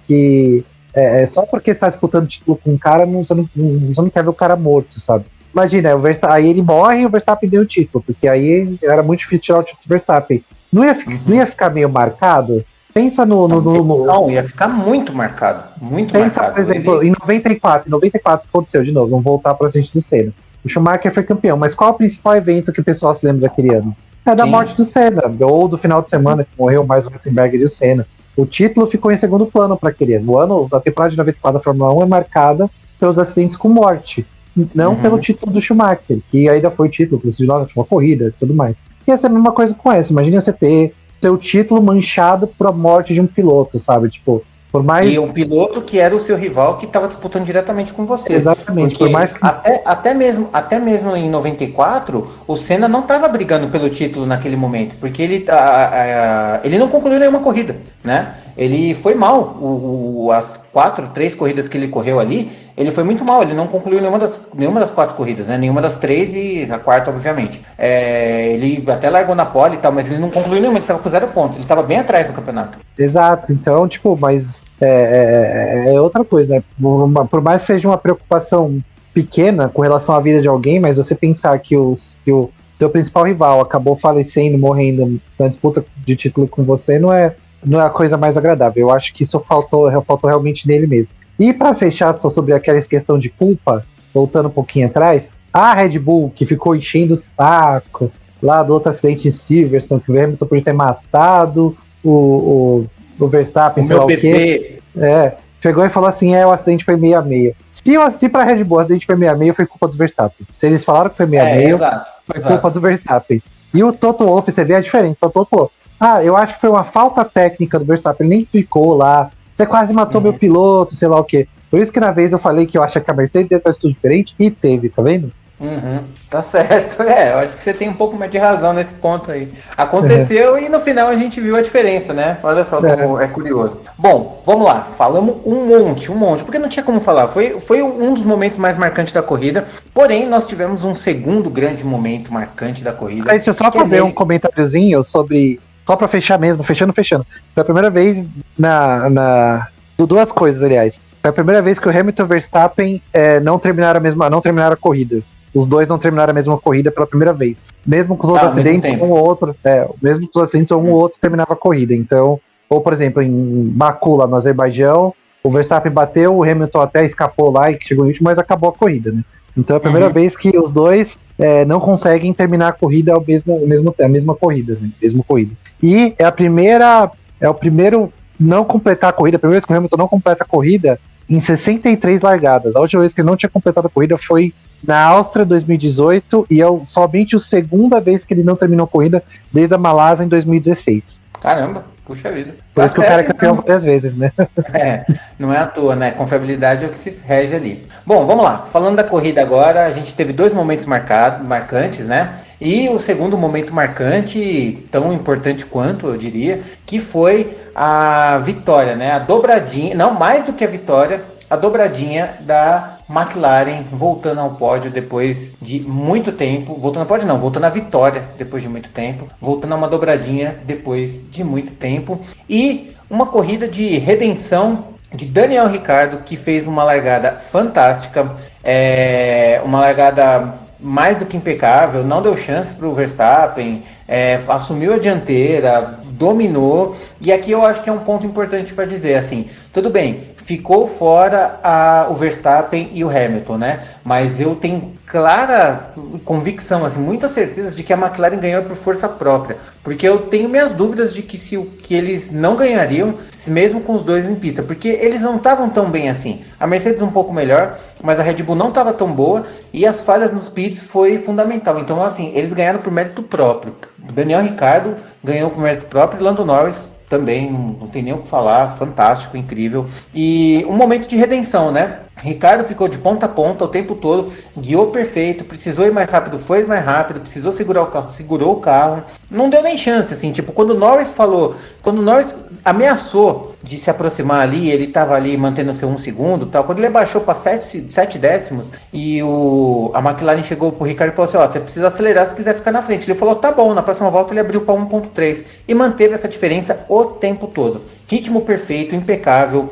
só porque você tá disputando título com um cara, você não quer ver o cara morto, sabe? Imagina, aí ele morre e o Verstappen deu o título, porque aí era muito difícil tirar o título do Verstappen. Não ia ficar meio marcado? Pensa Não, ia ficar muito marcado. Muito marcado. Por exemplo, em 94 aconteceu de novo, vamos voltar para a frente do Senna. O Schumacher foi campeão, mas qual é o principal evento que o pessoal se lembra daquele ano? É da morte do Senna, ou do final de semana que morreu mais o Ratzenberger e o Senna. O título ficou em segundo plano para aquele ano. O ano da temporada de 94 da Fórmula 1 é marcada pelos acidentes com morte, não pelo título do Schumacher, que ainda foi o título, de nós, uma corrida e tudo mais. E essa é a mesma coisa com essa. Imagina você ter seu título manchado por a morte de um piloto, sabe? Tipo, por mais... E o piloto que era o seu rival que estava disputando diretamente com você. Exatamente. Por mais que... até mesmo em 94, o Senna não estava brigando pelo título naquele momento, porque ele não concluiu nenhuma corrida, né? Ele foi mal. As 3 corridas que ele correu ali, ele foi muito mal. Ele não concluiu nenhuma das 4 corridas, né? Nenhuma das 3 e a quarta, obviamente. Ele até largou na pole e tal, mas ele não concluiu nenhuma. Ele estava com 0 pontos. Ele estava bem atrás do campeonato. Exato. Então, tipo, mas é outra coisa, né? Por mais que seja uma preocupação pequena com relação à vida de alguém, mas você pensar que o seu principal rival acabou falecendo, morrendo na disputa de título com você, não é a coisa mais agradável. Eu acho que isso faltou realmente nele mesmo. E para fechar só sobre aquela questão de culpa, voltando um pouquinho atrás, a Red Bull que ficou enchendo o saco lá do outro acidente em Silverstone, que o Hamilton podia ter matado o Verstappen, o meu bebê. Chegou e falou assim, o acidente foi meio a meio. Se pra Red Bull o acidente foi meio a meio, foi culpa do Verstappen. Se eles falaram que foi meio a meio, foi culpa do Verstappen. E o Toto Wolff, você vê a diferença. O Toto falou, eu acho que foi uma falta técnica do Verstappen, ele nem ficou lá, você quase matou meu piloto, sei lá o quê. Por isso que na vez eu falei que eu acho que a Mercedes ia ter uma atitude diferente, e teve, tá vendo? Uhum, tá certo. Eu acho que você tem um pouco mais de razão nesse ponto aí. Aconteceu e no final a gente viu a diferença, né? Olha só como é curioso. Bom, vamos lá. Falamos um monte, porque não tinha como falar. Foi um dos momentos mais marcantes da corrida. Porém, nós tivemos um segundo grande momento marcante da corrida. Deixa eu só fazer um comentáriozinho sobre. Só pra fechar mesmo, fechando. Foi a primeira vez duas coisas, aliás. Foi a primeira vez que o Hamilton e o Verstappen não terminaram a corrida. Os dois não terminaram a mesma corrida pela primeira vez. Mesmo com os outros acidentes, um ou outro. Mesmo com os acidentes, um ou outro terminava a corrida. Então, ou por exemplo, em Baku, lá no Azerbaijão, o Verstappen bateu, o Hamilton até escapou lá e chegou em último, mas acabou a corrida, né? Então é a primeira vez que os dois não conseguem terminar a corrida a mesma corrida, né? Mesma corrida. E é o primeiro não completar a corrida, a primeira vez que o Hamilton não completa a corrida em 63 largadas. A última vez que ele não tinha completado a corrida foi na Áustria 2018 e somente a segunda vez que ele não terminou a corrida desde a Malásia em 2016. Caramba, puxa vida. Por isso que o cara é campeão várias vezes, né? Não é à toa, né? Confiabilidade é o que se rege ali. Bom, vamos lá. Falando da corrida agora, a gente teve dois momentos marcantes, né? E o segundo momento marcante, tão importante quanto, eu diria, que foi a vitória, né? A dobradinha, não mais do que a vitória, a dobradinha da McLaren voltando ao pódio depois de muito tempo. Voltando ao pódio não, voltando à vitória depois de muito tempo. Voltando a uma dobradinha depois de muito tempo. E uma corrida de redenção de Daniel Ricciardo, que fez uma largada fantástica. Uma largada mais do que impecável, não deu chance para o Verstappen, assumiu a dianteira, dominou, e aqui eu acho que é um ponto importante para dizer, assim, tudo bem, ficou fora o Verstappen e o Hamilton, né, mas eu tenho clara convicção, assim, muita certeza de que a McLaren ganhou por força própria, porque eu tenho minhas dúvidas de que eles não ganhariam, mesmo com os dois em pista, porque eles não estavam tão bem assim, a Mercedes um pouco melhor, mas a Red Bull não estava tão boa, e as falhas nos pits foi fundamental, então assim, eles ganharam por mérito próprio. Daniel Ricciardo ganhou por mérito próprio, e Lando Norris também, não tem nem o que falar, fantástico, incrível. E um momento de redenção, né? Ricardo ficou de ponta a ponta o tempo todo, guiou perfeito, precisou ir mais rápido, foi mais rápido, precisou segurar o carro, segurou o carro, não deu nem chance, assim, tipo, quando o Norris ameaçou de se aproximar ali, ele tava ali mantendo seu 1 segundo, tal, quando ele abaixou para 7 décimos e a McLaren chegou pro Ricardo e falou assim, você precisa acelerar se quiser ficar na frente. Ele falou, tá bom, na próxima volta ele abriu para 1.3 e manteve essa diferença o tempo todo. Ritmo perfeito, impecável,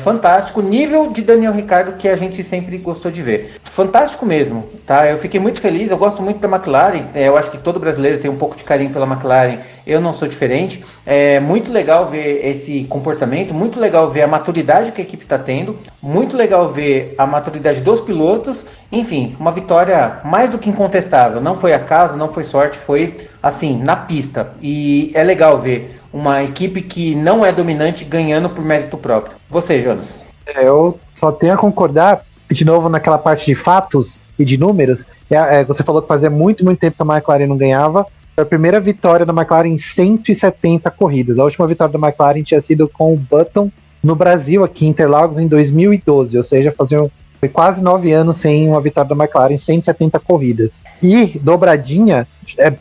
fantástico, nível de Daniel Ricciardo que a gente sempre gostou de ver. Fantástico mesmo, tá? Eu fiquei muito feliz, eu gosto muito da McLaren, eu acho que todo brasileiro tem um pouco de carinho pela McLaren, eu não sou diferente. É muito legal ver esse comportamento, muito legal ver a maturidade que a equipe está tendo, muito legal ver a maturidade dos pilotos, enfim, uma vitória mais do que incontestável, não foi acaso, não foi sorte, foi assim, na pista, e é legal ver uma equipe que não é dominante ganhando por mérito próprio. Você, Jonas? Eu só tenho a concordar, de novo, naquela parte de fatos e de números. Você falou que fazia muito, muito tempo que a McLaren não ganhava. Foi a primeira vitória da McLaren em 170 corridas. A última vitória da McLaren tinha sido com o Button no Brasil, aqui em Interlagos, em 2012. Ou seja, foi quase 9 anos sem uma vitória da McLaren em 170 corridas. E dobradinha,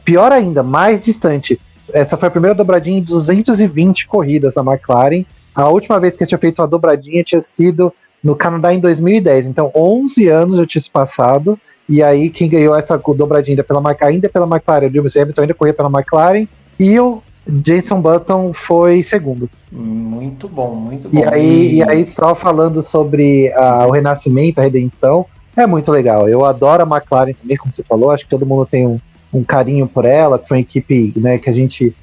pior ainda, mais distante. Essa foi a primeira dobradinha em 220 corridas da McLaren. A última vez que eles tinham feito uma dobradinha tinha sido no Canadá em 2010. Então, 11 anos já tinha se passado. E aí, quem ganhou essa dobradinha ainda pela McLaren, o Lewis Hamilton ainda corria pela McLaren. E o Jenson Button foi segundo. Muito bom, muito bom. E aí só falando sobre o renascimento, a redenção, é muito legal. Eu adoro a McLaren também, como você falou. Acho que todo mundo tem um carinho por ela, foi uma equipe, né, que a gente,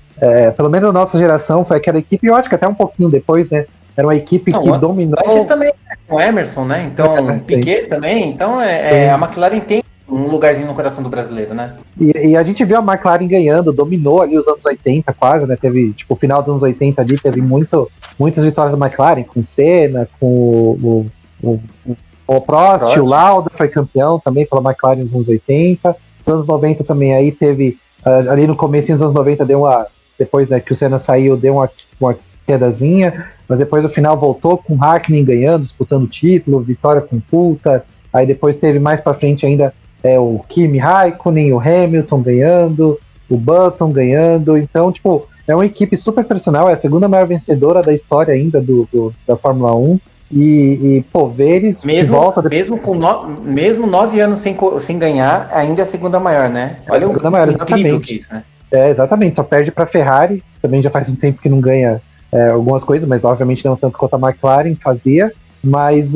pelo menos na nossa geração, foi aquela equipe, eu acho que até um pouquinho depois, né, era uma equipe que dominou... Antes também, com o Emerson, né, então, Piquet também, então a McLaren tem um lugarzinho no coração do brasileiro, né. E a gente viu a McLaren ganhando, dominou ali os anos 80 quase, né, teve, tipo, o final dos anos 80 ali, teve muitas vitórias da McLaren, com o Senna, com o Prost, o Lauda foi campeão também pela McLaren nos anos 80, nos anos 90 também aí teve, ali no começo dos anos 90 depois, né, que o Senna saiu, deu uma quedazinha, mas depois no final voltou com o Hakkinen ganhando, disputando o título, vitória com Coulthard, aí depois teve mais pra frente ainda o Kimi Raikkonen, o Hamilton ganhando, o Button ganhando. Então, tipo, é uma equipe super tradicional, é a segunda maior vencedora da história ainda da Fórmula 1. Pô, ver eles de volta. Mesmo 9 anos sem ganhar, ainda é a segunda maior, né? Olha A segunda maior, o incrível que é exatamente. isso, né? Exatamente, só perde para a Ferrari, também já faz um tempo que não ganha algumas coisas, mas obviamente não tanto quanto a McLaren fazia. Mas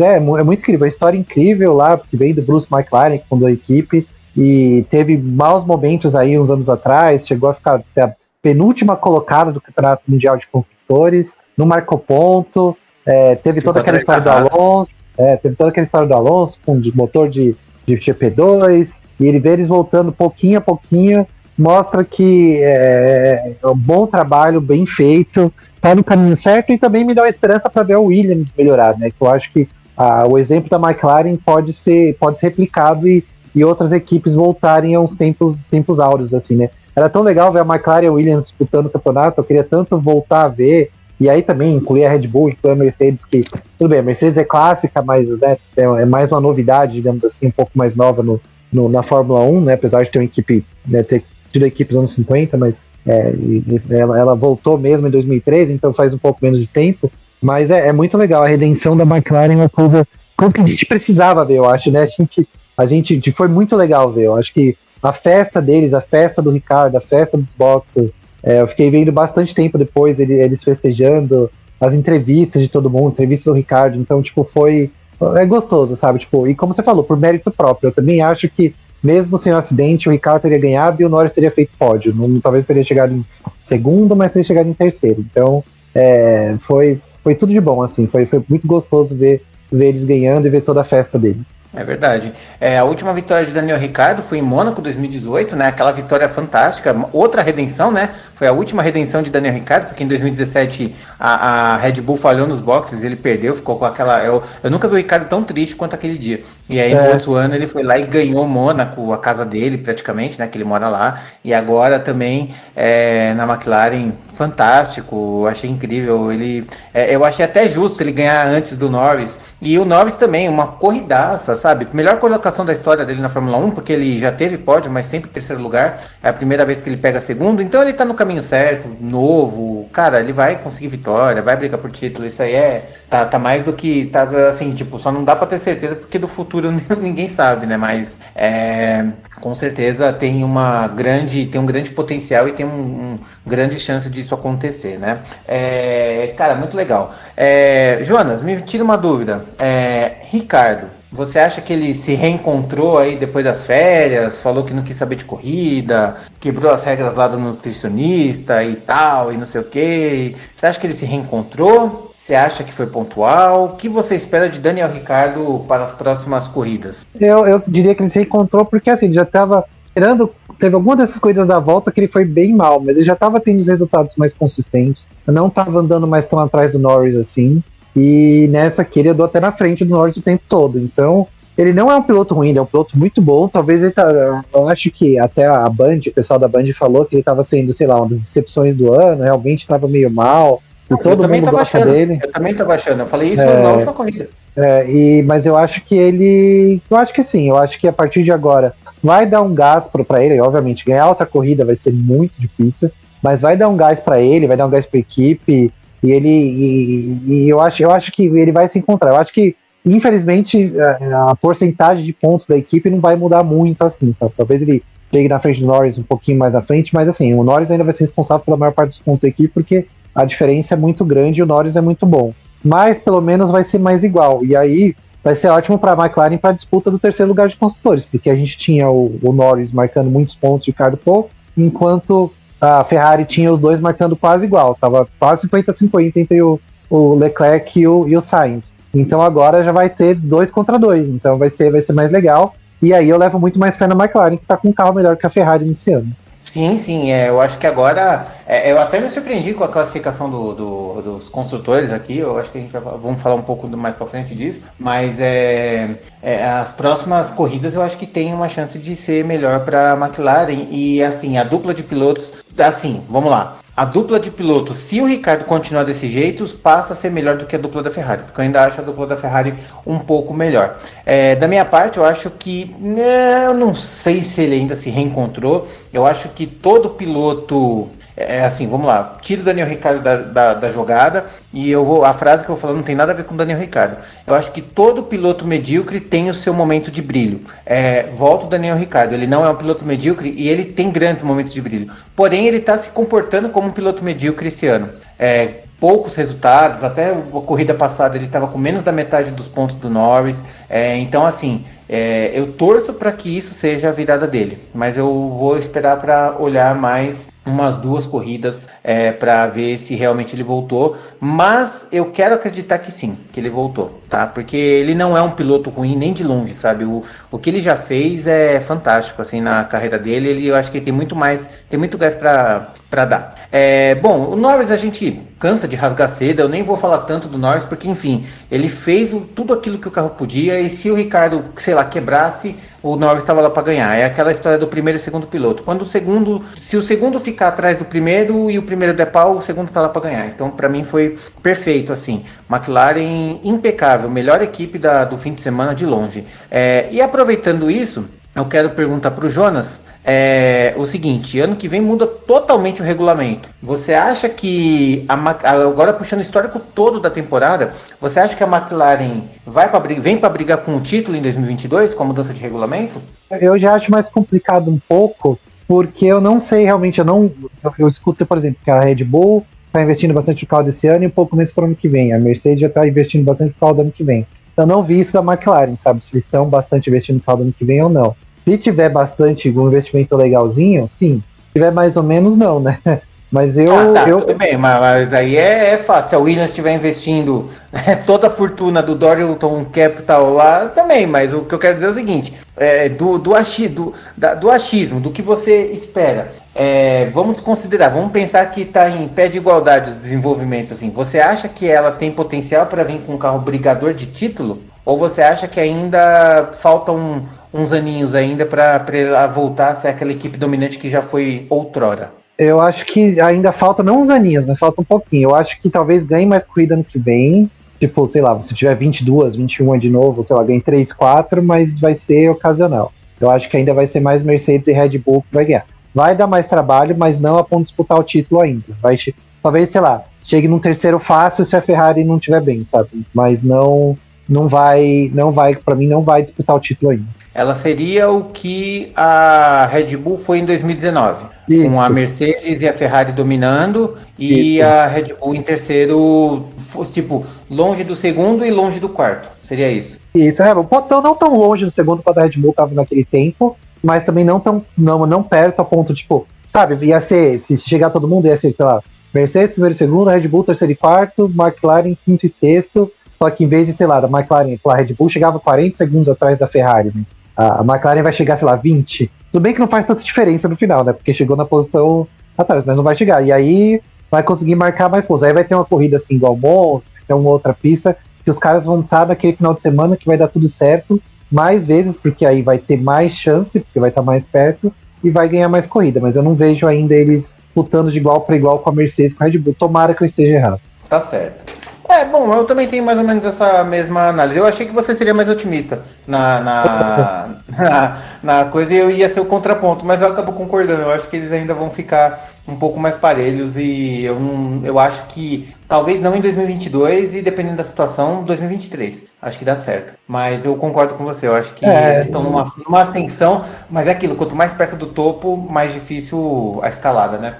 é muito incrível, a história incrível lá, que veio do Bruce McLaren, que fundou a equipe, e teve maus momentos aí uns anos atrás, chegou a ficar a penúltima colocada do Campeonato Mundial de Construtores, não marcou ponto, teve toda aquela história do Alonso, com de motor de GP2, e ele vê eles voltando pouquinho a pouquinho, mostra que é um bom trabalho, bem feito, tá no caminho certo, e também me dá uma esperança para ver o Williams melhorar, né? Que eu acho que o exemplo da McLaren pode ser replicado e outras equipes voltarem a uns tempos áureos, assim, né? Era tão legal ver a McLaren e a Williams disputando o campeonato, eu queria tanto voltar a ver, e aí também incluir a Red Bull, incluir a Mercedes, que, tudo bem, a Mercedes é clássica, mas né, é mais uma novidade, digamos assim, um pouco mais nova na Fórmula 1, né? Apesar de ter uma equipe, né, ter tido a equipe dos anos 50, mas ela voltou mesmo em 2013, então faz um pouco menos de tempo, mas é muito legal, a redenção da McLaren é uma coisa como que a gente precisava ver, eu acho, né? A gente foi muito legal ver, eu acho que a festa deles, a festa do Ricardo, a festa dos boxers, eu fiquei vendo bastante tempo depois eles festejando, as entrevistas de todo mundo, entrevistas do Ricardo, então, tipo, é gostoso, sabe? Tipo, e como você falou, por mérito próprio, eu também acho que mesmo sem o acidente, o Ricardo teria ganhado e o Norris teria feito pódio. Talvez teria chegado em segundo, mas teria chegado em terceiro. Então, foi tudo de bom, assim. Foi muito gostoso ver eles ganhando e ver toda a festa deles. É verdade. A última vitória de Daniel Ricciardo foi em Mônaco 2018, né? Aquela vitória fantástica, outra redenção, né? Foi a última redenção de Daniel Ricciardo, porque em 2017 a Red Bull falhou nos boxes, ele perdeu, ficou com aquela. Eu nunca vi o Ricciardo tão triste quanto aquele dia. E aí no outro ano ele foi lá e ganhou Mônaco, a casa dele praticamente, né? Que ele mora lá. E agora também na McLaren, fantástico, achei incrível. Eu achei até justo ele ganhar antes do Norris. E o Norris também, uma corridaça, sabe? Melhor colocação da história dele na Fórmula 1, porque ele já teve pódio, mas sempre em terceiro lugar. É a primeira vez que ele pega segundo, então ele tá no caminho certo, novo. Cara, ele vai conseguir vitória, vai brigar por título. Isso aí tá mais do que. Tá assim, tipo, só não dá pra ter certeza, porque do futuro ninguém sabe, né? Mas com certeza tem um grande potencial e tem uma grande chance disso acontecer, né? Cara, muito legal. Jonas, me tira uma dúvida. Ricardo, você acha que ele se reencontrou aí depois das férias, falou que não quis saber de corrida, quebrou as regras lá do nutricionista e tal, e não sei o que? Você acha que ele se reencontrou? Você acha que foi pontual? O que você espera de Daniel Ricciardo para as próximas corridas? Eu diria que ele se reencontrou porque assim, ele já estava esperando. Teve alguma dessas coisas da volta que ele foi bem mal, mas ele já estava tendo os resultados mais consistentes. Não estava andando mais tão atrás do Norris assim. E nessa aqui ele andou até na frente do Norris o tempo todo. Então, ele não é um piloto ruim, ele é um piloto muito bom. Talvez eu acho que até a Band, o pessoal da Band falou que ele estava sendo, sei lá, uma das decepções do ano, realmente estava meio mal. E todo mundo gosta dele. Eu também estava achando, eu falei isso na última corrida. Mas eu acho que eu acho que sim, eu acho que a partir de agora vai dar um gás para ele, obviamente, ganhar outra corrida vai ser muito difícil, mas vai dar um gás para ele, vai dar um gás para a equipe, e eu acho que ele vai se encontrar. Eu acho que, infelizmente, a porcentagem de pontos da equipe não vai mudar muito assim, sabe? Talvez ele chegue na frente do Norris um pouquinho mais à frente, mas assim, o Norris ainda vai ser responsável pela maior parte dos pontos da equipe, porque a diferença é muito grande e o Norris é muito bom. Mas pelo menos vai ser mais igual. E aí vai ser ótimo para a McLaren para a disputa do terceiro lugar de construtores, porque a gente tinha o Norris marcando muitos pontos de Ricardo Paul, enquanto a Ferrari tinha os dois marcando quase igual. Tava quase 50-50 entre o Leclerc e o Sainz. Então agora já vai ter 2 contra 2. Então vai ser mais legal. E aí eu levo muito mais fé na McLaren, que está com um carro melhor que a Ferrari nesse ano. Sim, eu acho que agora, eu até me surpreendi com a classificação dos construtores aqui, eu acho que a gente vamos falar um pouco mais pra frente disso, mas as próximas corridas eu acho que tem uma chance de ser melhor para a McLaren, e assim, a dupla de pilotos, assim, vamos lá, a dupla de pilotos, se o Ricardo continuar desse jeito, passa a ser melhor do que a dupla da Ferrari, porque eu ainda acho a dupla da Ferrari um pouco melhor. Da minha parte, eu acho que, eu não sei se ele ainda se reencontrou, eu acho que todo piloto... assim, vamos lá, tira o Daniel Ricciardo da jogada e a frase que eu vou falar não tem nada a ver com o Daniel Ricciardo. Eu acho que todo piloto medíocre tem o seu momento de brilho. Volta o Daniel Ricciardo, ele não é um piloto medíocre e ele tem grandes momentos de brilho. Porém, ele está se comportando como um piloto medíocre esse ano. Poucos resultados, até a corrida passada ele estava com menos da metade dos pontos do Norris. Então, assim, eu torço para que isso seja a virada dele, mas eu vou esperar para olhar mais umas 2 corridas para ver se realmente ele voltou, mas eu quero acreditar que sim, que ele voltou, tá? Porque ele não é um piloto ruim nem de longe, sabe? O que ele já fez é fantástico, assim, na carreira dele. Eu acho que ele tem muito gás para dar. Bom, o Norris a gente cansa de rasgar seda, eu nem vou falar tanto do Norris, porque enfim, ele fez tudo aquilo que o carro podia, e se o Ricardo, sei lá, quebrasse, o Norris estava lá para ganhar. É aquela história do primeiro e segundo piloto. Se o segundo ficar atrás do primeiro e o primeiro der pau, o segundo tá lá para ganhar. Então, para mim foi perfeito, assim. McLaren impecável, melhor equipe do fim de semana de longe. E aproveitando isso, eu quero perguntar para o Jonas o seguinte: ano que vem muda totalmente o regulamento. Você acha que, agora puxando o histórico todo da temporada, você acha que a McLaren vem para brigar com o título em 2022 com a mudança de regulamento? Eu já acho mais complicado um pouco, porque eu não sei realmente, eu escuto, por exemplo, que a Red Bull está investindo bastante no carro desse ano e um pouco menos para o ano que vem. A Mercedes já está investindo bastante no carro do ano que vem. Eu não vi isso da McLaren, sabe? Se eles estão bastante investindo no carro do ano que vem ou não. Se tiver bastante um investimento legalzinho, sim. Se tiver mais ou menos, não, né? Mas tudo bem, mas aí é fácil. Se a Williams estiver investindo toda a fortuna do Dorilton Capital lá, também, mas o que eu quero dizer é o seguinte, do achismo, do que você espera. Vamos considerar, vamos pensar que está em pé de igualdade os desenvolvimentos. Assim. Você acha que ela tem potencial para vir com um carro brigador de título? Ou você acha que ainda faltam uns aninhos ainda para ela voltar a ser aquela equipe dominante que já foi outrora? Eu acho que ainda falta, não uns aninhos, mas falta um pouquinho. Eu acho que talvez ganhe mais corrida ano que vem. Tipo, sei lá, se tiver 22, 21 de novo, sei lá, ganhe 3, 4, mas vai ser ocasional. Eu acho que ainda vai ser mais Mercedes e Red Bull que vai ganhar. Vai dar mais trabalho, mas não a ponto de disputar o título ainda. Talvez, sei lá, chegue num terceiro fácil se a Ferrari não estiver bem, sabe? Mas não vai, pra mim, não vai disputar o título ainda. Ela seria o que a Red Bull foi em 2019, Isso. Com a Mercedes e a Ferrari dominando e Isso. A Red Bull em terceiro, tipo, longe do segundo e longe do quarto. Seria isso? Isso, não tão longe do segundo quanto a Red Bull estava naquele tempo, mas também não perto a ponto, tipo, sabe, ia ser, se chegar todo mundo, ia ser, sei lá, Mercedes primeiro e segundo, Red Bull terceiro e quarto, McLaren quinto e sexto, só que em vez de, sei lá, da McLaren com a Red Bull chegava 40 segundos atrás da Ferrari, né? A McLaren vai chegar, sei lá, 20. Tudo bem que não faz tanta diferença no final, né? Porque chegou na posição atrás, mas não vai chegar. E aí vai conseguir marcar mais pontos. Aí vai ter uma corrida assim igual Monza, tem uma outra pista, que os caras vão estar naquele final de semana que vai dar tudo certo mais vezes, porque aí vai ter mais chance, porque vai estar mais perto, e vai ganhar mais corrida. Mas eu não vejo ainda eles lutando de igual para igual com a Mercedes, com a Red Bull. Tomara que eu esteja errado. Tá certo. Bom, eu também tenho mais ou menos essa mesma análise. Eu achei que você seria mais otimista na coisa e eu ia ser o contraponto, mas eu acabo concordando. Eu acho que eles ainda vão ficar um pouco mais parelhos e eu acho que talvez não em 2022 e dependendo da situação, 2023. Acho que dá certo. Mas eu concordo com você. Eu acho que eles estão numa ascensão, mas é aquilo, quanto mais perto do topo, mais difícil a escalada, né?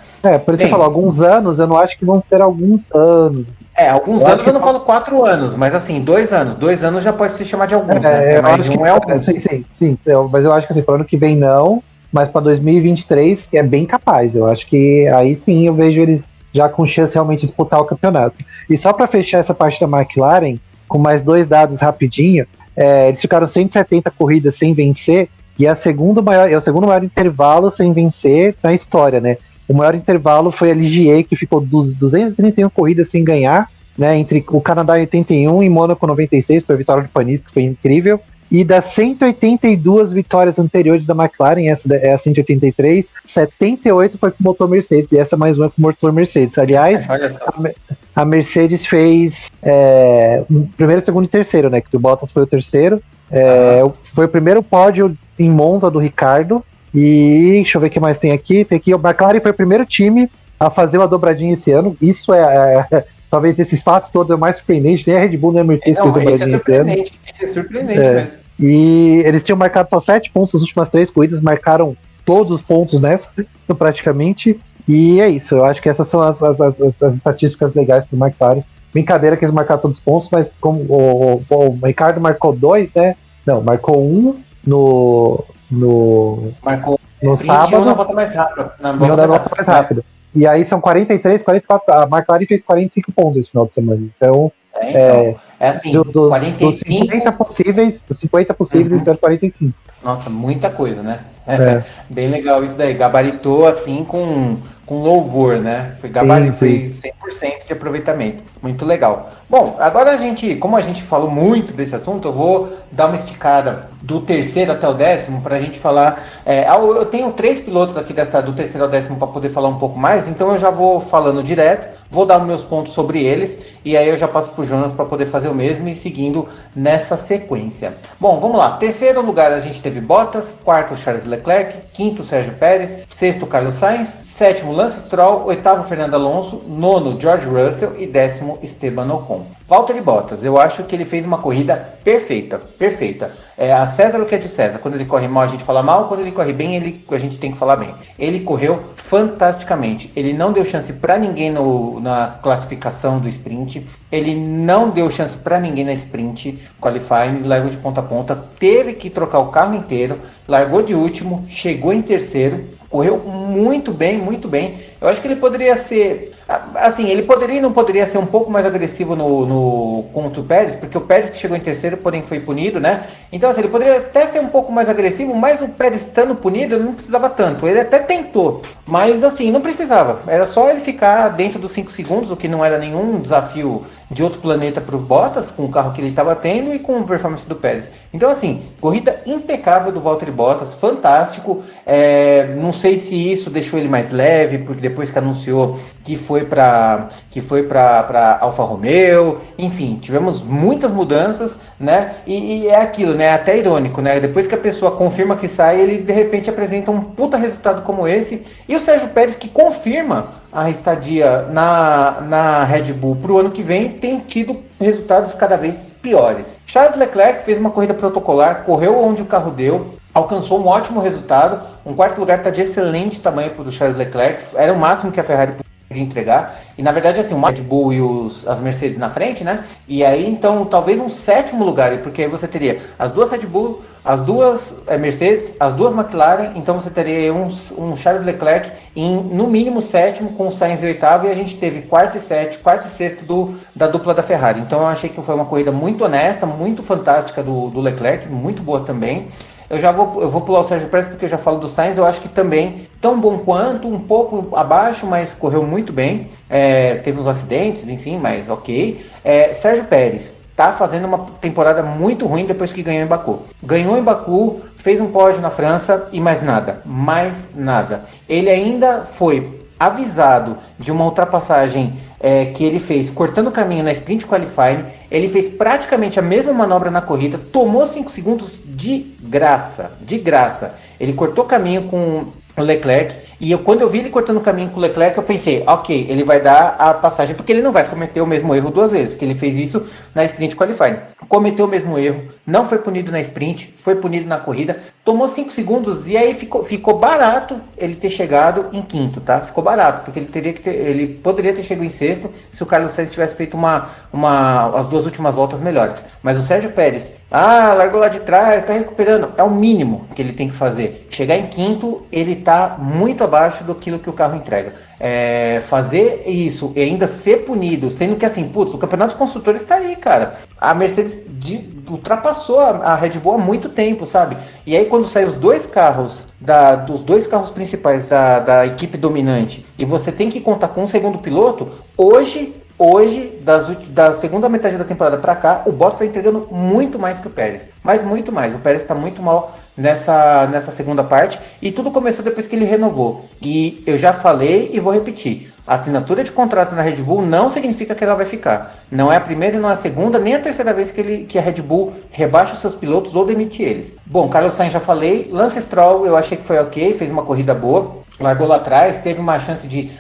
Por isso você falou, alguns anos, eu não acho que vão ser alguns anos. Alguns anos eu não falo 4 anos, mas assim, 2 anos. 2 anos já pode se chamar de alguns, né? Mais de um é alguns. Sim, mas eu acho que assim, para ano que vem não, mas para 2023 é bem capaz. Eu acho que aí sim eu vejo eles já com chance realmente de disputar o campeonato. E só para fechar essa parte da McLaren, com mais 2 dados rapidinho, eles ficaram 170 corridas sem vencer, e é o segundo maior intervalo sem vencer na história, né? O maior intervalo foi a Ligier, que ficou 231 corridas sem ganhar, né? Entre o Canadá em 81 e Mônaco 96, foi a vitória de Panis, que foi incrível. E das 182 vitórias anteriores da McLaren, essa é a 183, 78 foi com o motor Mercedes, e essa mais uma com o motor Mercedes. Aliás, Olha só. a Mercedes fez primeiro, segundo e terceiro, né? Que o Bottas foi o terceiro. Foi o primeiro pódio em Monza do Ricardo. E deixa eu ver o que mais tem aqui. Tem aqui, o McLaren foi o primeiro time a fazer uma dobradinha esse ano. Isso talvez esses fatos todos é o mais surpreendente. Nem a Red Bull nem a Mercedes fez dobradinha esse ano. Isso é surpreendente mesmo. E eles tinham marcado só 7 pontos nas últimas 3 corridas, marcaram todos os pontos nessa, praticamente. E é isso, eu acho que essas são as estatísticas legais para o McLaren. Brincadeira que eles marcaram todos os pontos, mas como o Ricardo marcou 2, né? Não, marcou 1 no sábado. Na volta mais rápida. Na volta mais rápida. E aí são 43, 44. A McLaren fez 45 pontos esse final de semana. Então. Assim, dos 50 possíveis, eles fizeram 45. Nossa, muita coisa, né? Bem legal isso daí. Gabaritou assim com louvor, né? Fez 100% de aproveitamento. Muito legal. Bom, agora como a gente falou muito desse assunto, eu vou dar uma esticada do terceiro até o 10º para a gente falar. Eu tenho 3 pilotos aqui do terceiro ao 10º para poder falar um pouco mais, então eu já vou falando direto, vou dar meus pontos sobre eles e aí eu já passo para o Jonas para poder fazer o mesmo e seguindo nessa sequência. Bom, vamos lá. Terceiro lugar a gente teve Bottas, quarto Charles Leclerc, quinto Sérgio Pérez, sexto Carlos Sainz, sétimo Lance Stroll, oitavo Fernando Alonso, nono George Russell e 10º Esteban Ocon. Valtteri Bottas, eu acho que ele fez uma corrida perfeita. A César o que é de César. Quando ele corre mal a gente fala mal, quando ele corre bem a gente tem que falar bem. Ele correu fantasticamente, ele não deu chance para ninguém na classificação do sprint, ele não deu chance para ninguém na sprint qualifying, largou de ponta a ponta, teve que trocar o carro inteiro, largou de último, chegou em terceiro, correu muito bem. Eu acho que ele poderia ser, assim, ele poderia e não poderia ser um pouco mais agressivo contra o Pérez, porque o Pérez que chegou em terceiro, porém foi punido, né? Então, assim, ele poderia até ser um pouco mais agressivo, mas o Pérez estando punido, ele não precisava tanto. Ele até tentou, mas, assim, não precisava. Era só ele ficar dentro dos 5 segundos, o que não era nenhum desafio de outro planeta para o Bottas, com o carro que ele estava tendo e com a performance do Pérez. Então, assim, corrida impecável do Valtteri Bottas, fantástico. Não sei se isso deixou ele mais leve, porque depois que anunciou que foi para Alfa Romeo, enfim, tivemos muitas mudanças, né? E é aquilo, né? Até irônico, né? Depois que a pessoa confirma que sai, ele de repente apresenta um puta resultado como esse. E o Sérgio Pérez, que confirma a estadia na Red Bull para o ano que vem, tem tido resultados cada vez piores. Charles Leclerc fez uma corrida protocolar, correu onde o carro deu, alcançou um ótimo resultado, um quarto lugar está de excelente tamanho para o Charles Leclerc, era o máximo que a Ferrari de entregar, e na verdade assim, o Red Bull e as Mercedes na frente, né, e aí então talvez um 7º lugar, porque aí você teria as duas Red Bull, as duas Mercedes, as duas McLaren, então você teria um Charles Leclerc em no mínimo 7º, com o Sainz em 8º, e a gente teve quarto e sexto da dupla da Ferrari. Então eu achei que foi uma corrida muito honesta, muito fantástica do Leclerc, muito boa também. Eu vou pular o Sérgio Pérez porque eu já falo do Sainz, eu acho que também tão bom quanto, um pouco abaixo, mas correu muito bem, teve uns acidentes, enfim, mas ok. Sérgio Pérez tá fazendo uma temporada muito ruim depois que ganhou em Baku. Ganhou em Baku, fez um pódio na França e mais nada. Ele ainda foi avisado de uma ultrapassagem que ele fez cortando o caminho na Sprint Qualifying. Ele fez praticamente a mesma manobra na corrida, tomou 5 segundos de graça. Ele cortou caminho com o Leclerc, e quando eu vi ele cortando o caminho com o Leclerc, eu pensei, ok, ele vai dar a passagem, porque ele não vai cometer o mesmo erro 2 vezes, que ele fez isso na Sprint Qualifying. Cometeu o mesmo erro, não foi punido na Sprint, foi punido na corrida, tomou 5 segundos, e aí ficou barato ele ter chegado em quinto, tá? Ficou barato, porque ele poderia ter chegado em sexto, se o Carlos Sainz tivesse feito as 2 últimas voltas melhores. Mas o Sérgio Pérez, largou lá de trás, tá recuperando, é o mínimo que ele tem que fazer. Chegar em quinto, ele tá muito abaixo do que o carro entrega. Fazer isso e ainda ser punido, sendo que assim, o campeonato dos construtores tá aí, cara. A Mercedes ultrapassou a Red Bull há muito tempo, sabe? E aí quando saem os 2 carros, dos 2 carros principais da equipe dominante, e você tem que contar com um segundo piloto, hoje hoje, da segunda metade da temporada para cá, o Bottas está entregando muito mais que o Pérez. Mas muito mais. O Pérez está muito mal nessa segunda parte. E tudo começou depois que ele renovou. E eu já falei e vou repetir. A assinatura de contrato na Red Bull não significa que ela vai ficar. Não é a primeira e não é a segunda, nem a terceira vez que a Red Bull rebaixa seus pilotos ou demite eles. Bom, Carlos Sainz já falei. Lance Stroll eu achei que foi ok, fez uma corrida boa. Largou lá atrás, teve uma chance de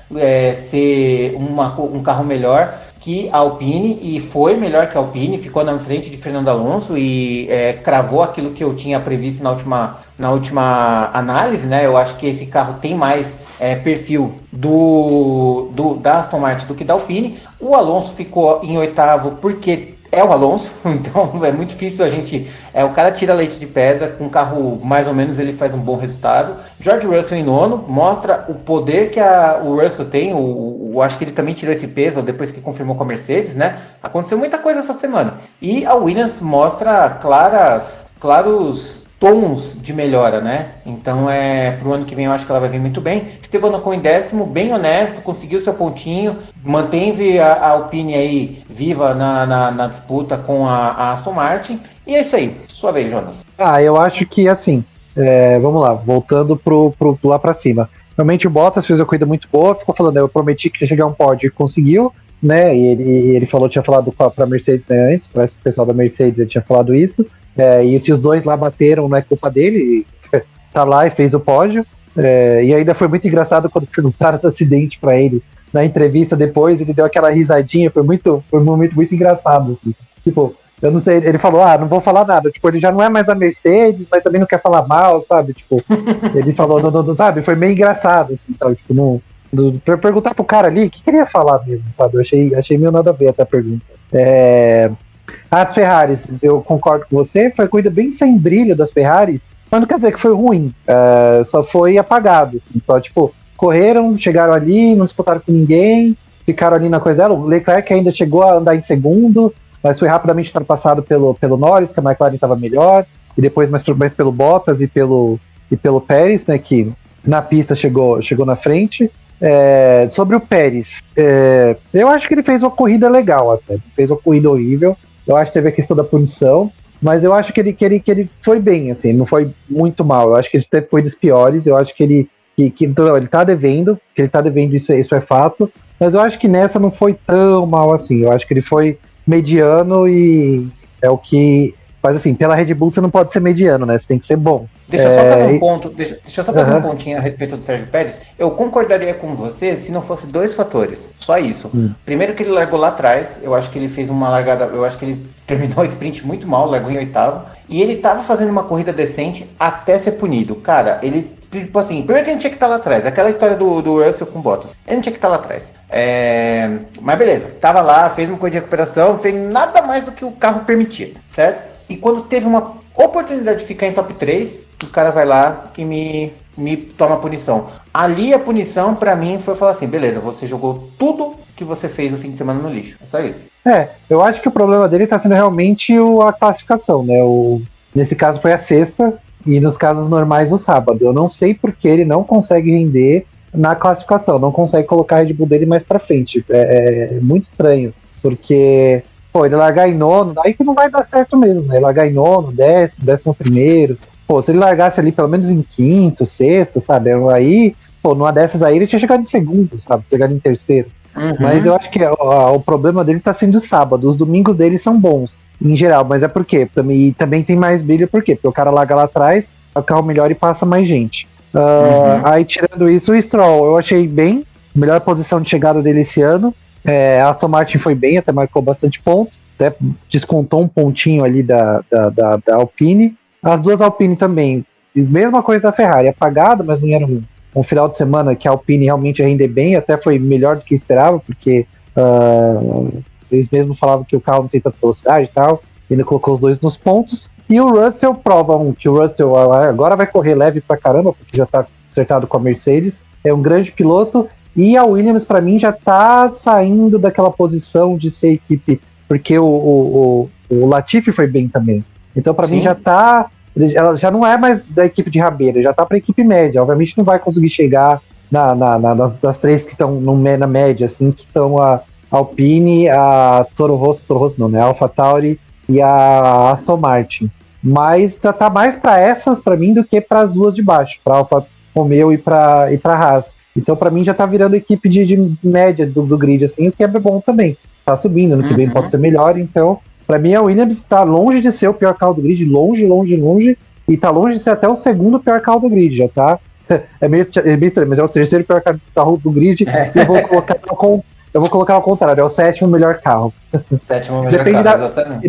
ser um carro melhor que a Alpine, e foi melhor que a Alpine, ficou na frente de Fernando Alonso e cravou aquilo que eu tinha previsto na última análise, né? Eu acho que esse carro tem mais perfil da Aston Martin do que da Alpine. O Alonso ficou em oitavo porque é o Alonso, então é muito difícil a gente... o cara tira leite de pedra, com um carro mais ou menos ele faz um bom resultado. George Russell em nono, mostra o poder que o Russell tem, acho que ele também tirou esse peso depois que confirmou com a Mercedes, né? Aconteceu muita coisa essa semana. E a Williams mostra claros tons de melhora, né? Então pro ano que vem eu acho que ela vai vir muito bem. Esteban Ocon em décimo, bem honesto, conseguiu seu pontinho, manteve a Alpine aí viva na disputa com a Aston Martin. E é isso aí. Sua vez, Jonas. Eu acho que assim, vamos lá, voltando pro lá pra cima. Realmente o Bottas fez uma corrida muito boa, ficou falando, eu prometi que ia chegar a um pódio e conseguiu, né? E ele tinha falado pra Mercedes, né, antes, parece que o pessoal da Mercedes ele tinha falado isso. E se os dois lá bateram, não é culpa dele, tá lá e fez o pódio. E ainda foi muito engraçado quando perguntaram do acidente pra ele na entrevista depois, ele deu aquela risadinha, foi um momento muito engraçado, assim. Tipo, eu não sei, ele falou, não vou falar nada, tipo, ele já não é mais da Mercedes, mas também não quer falar mal, sabe, tipo, ele falou, não, sabe, foi meio engraçado, assim, sabe, tipo, pra perguntar pro cara ali, o que queria falar mesmo, sabe, eu achei meio nada a ver até a pergunta. As Ferraris, eu concordo com você, foi uma corrida bem sem brilho das Ferraris, mas não quer dizer que foi ruim, só foi apagado, assim, só, tipo, correram, chegaram ali, não disputaram com ninguém, ficaram ali na coisa dela, o Leclerc ainda chegou a andar em segundo, mas foi rapidamente ultrapassado pelo Norris, que a McLaren estava melhor, e depois mais pelo Bottas e pelo Pérez, né, que na pista chegou na frente. Sobre o Pérez, eu acho que ele fez uma corrida legal até, fez uma corrida horrível, eu acho que teve a questão da punição, mas eu acho que ele foi bem, assim, não foi muito mal, eu acho que ele teve corridas piores, eu acho que ele tá devendo, isso é fato, mas eu acho que nessa não foi tão mal assim, eu acho que ele foi mediano e é o que... Mas assim, pela Red Bull você não pode ser mediano, né? Você tem que ser bom. Deixa eu só fazer um ponto, deixa eu só fazer um pontinho a respeito do Sérgio Pérez. Eu concordaria com você se não fosse dois fatores, só isso. Primeiro que ele largou lá atrás, eu acho que ele fez uma largada, eu acho que ele terminou o sprint muito mal, largou em oitavo, e ele tava fazendo uma corrida decente até ser punido. Cara, ele, tipo assim, primeiro que ele tinha que estar lá atrás, aquela história do Russell com Bottas, ele não tinha que estar lá atrás. Mas beleza, tava lá, fez uma corrida de recuperação, fez nada mais do que o carro permitia, certo? E quando teve uma oportunidade de ficar em top 3, o cara vai lá e me toma a punição. Ali a punição pra mim foi falar assim, beleza, você jogou tudo que você fez no fim de semana no lixo. É só isso. Eu acho que o problema dele tá sendo realmente a classificação, né? Nesse caso foi a sexta e nos casos normais o sábado. Eu não sei porque ele não consegue render na classificação, não consegue colocar a Red Bull dele mais pra frente. É muito estranho, porque... Pô, ele largar em nono, daí que não vai dar certo mesmo, né? Largar em nono, 10º primeiro. Pô, se ele largasse ali pelo menos em quinto, sexto, sabe? Aí, pô, numa dessas aí ele tinha chegado em segundo, sabe? Chegado em terceiro. Mas eu acho que o problema dele tá sendo sábado. Os domingos dele são bons, em geral. Mas é por quê? Também tem mais brilho, por quê? Porque o cara larga lá atrás, o carro melhor e passa mais gente. Aí, tirando isso, o Stroll, eu achei bem. Melhor posição de chegada dele esse ano. A Aston Martin foi bem, até marcou bastante ponto, até descontou um pontinho ali da Alpine. As duas Alpine também, mesma coisa da Ferrari, apagada, mas não era um final de semana que a Alpine realmente ia render bem, até foi melhor do que esperava, porque eles mesmos falavam que o carro não tem tanta velocidade e tal, ainda colocou os dois nos pontos. E o Russell prova que o Russell agora vai correr leve pra caramba, porque já tá acertado com a Mercedes, é um grande piloto. E a Williams, para mim, já tá saindo daquela posição de ser equipe, porque o Latifi foi bem também. Então, para mim, ela já não é mais da equipe de rabeira, já tá pra equipe média. Obviamente, não vai conseguir chegar das três que estão na média, assim, que são Alpine, a Toro Rosso não, né? A AlphaTauri e a Aston Martin. Mas já tá mais para essas, para mim, do que para as duas de baixo, para Alfa Romeo e para Haas. Então, para mim, já tá virando equipe de média do grid, assim, o que é bom também. Tá subindo, no que vem pode ser melhor. Então, para mim, a Williams está longe de ser o pior carro do grid, longe, e tá longe de ser até o segundo pior carro do grid, já tá. É meio estranho, mas é o terceiro pior carro do grid, e eu vou colocar ao contrário, é o sétimo melhor carro. Sétimo melhor carro, exatamente.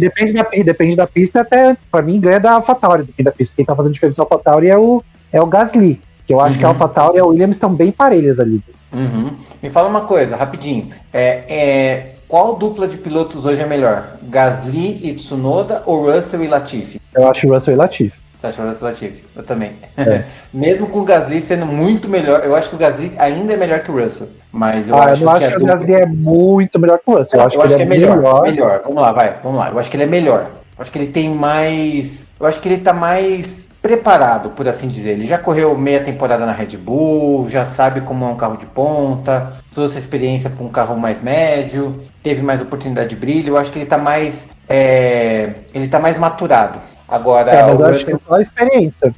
E depende da pista, até, pra mim, ganha da AlphaTauri, depende da pista. Quem tá fazendo diferença da AlphaTauri é o Gasly, que eu acho que a AlphaTauri e a Williams estão bem parelhas ali. Me fala uma coisa, rapidinho. Qual dupla de pilotos hoje é melhor? Gasly e Tsunoda ou Russell e Latifi? Eu acho o Russell e Latifi. Você acha o Russell Latifi? Eu também. Mesmo com o Gasly sendo muito melhor, eu acho que o Gasly ainda é melhor que o Russell. Mas eu acho que o Gasly é muito melhor que o Russell. Eu acho que ele é melhor. Vamos lá. Eu acho que ele é melhor. Eu acho que ele tem mais... Eu acho que ele tá mais preparado, por assim dizer. Ele já correu meia temporada na Red Bull, já sabe como é um carro de ponta, toda essa experiência com um carro mais médio, teve mais oportunidade de brilho. Eu acho que ele tá mais... ele tá mais maturado. Agora, mas eu acho que é só a experiência.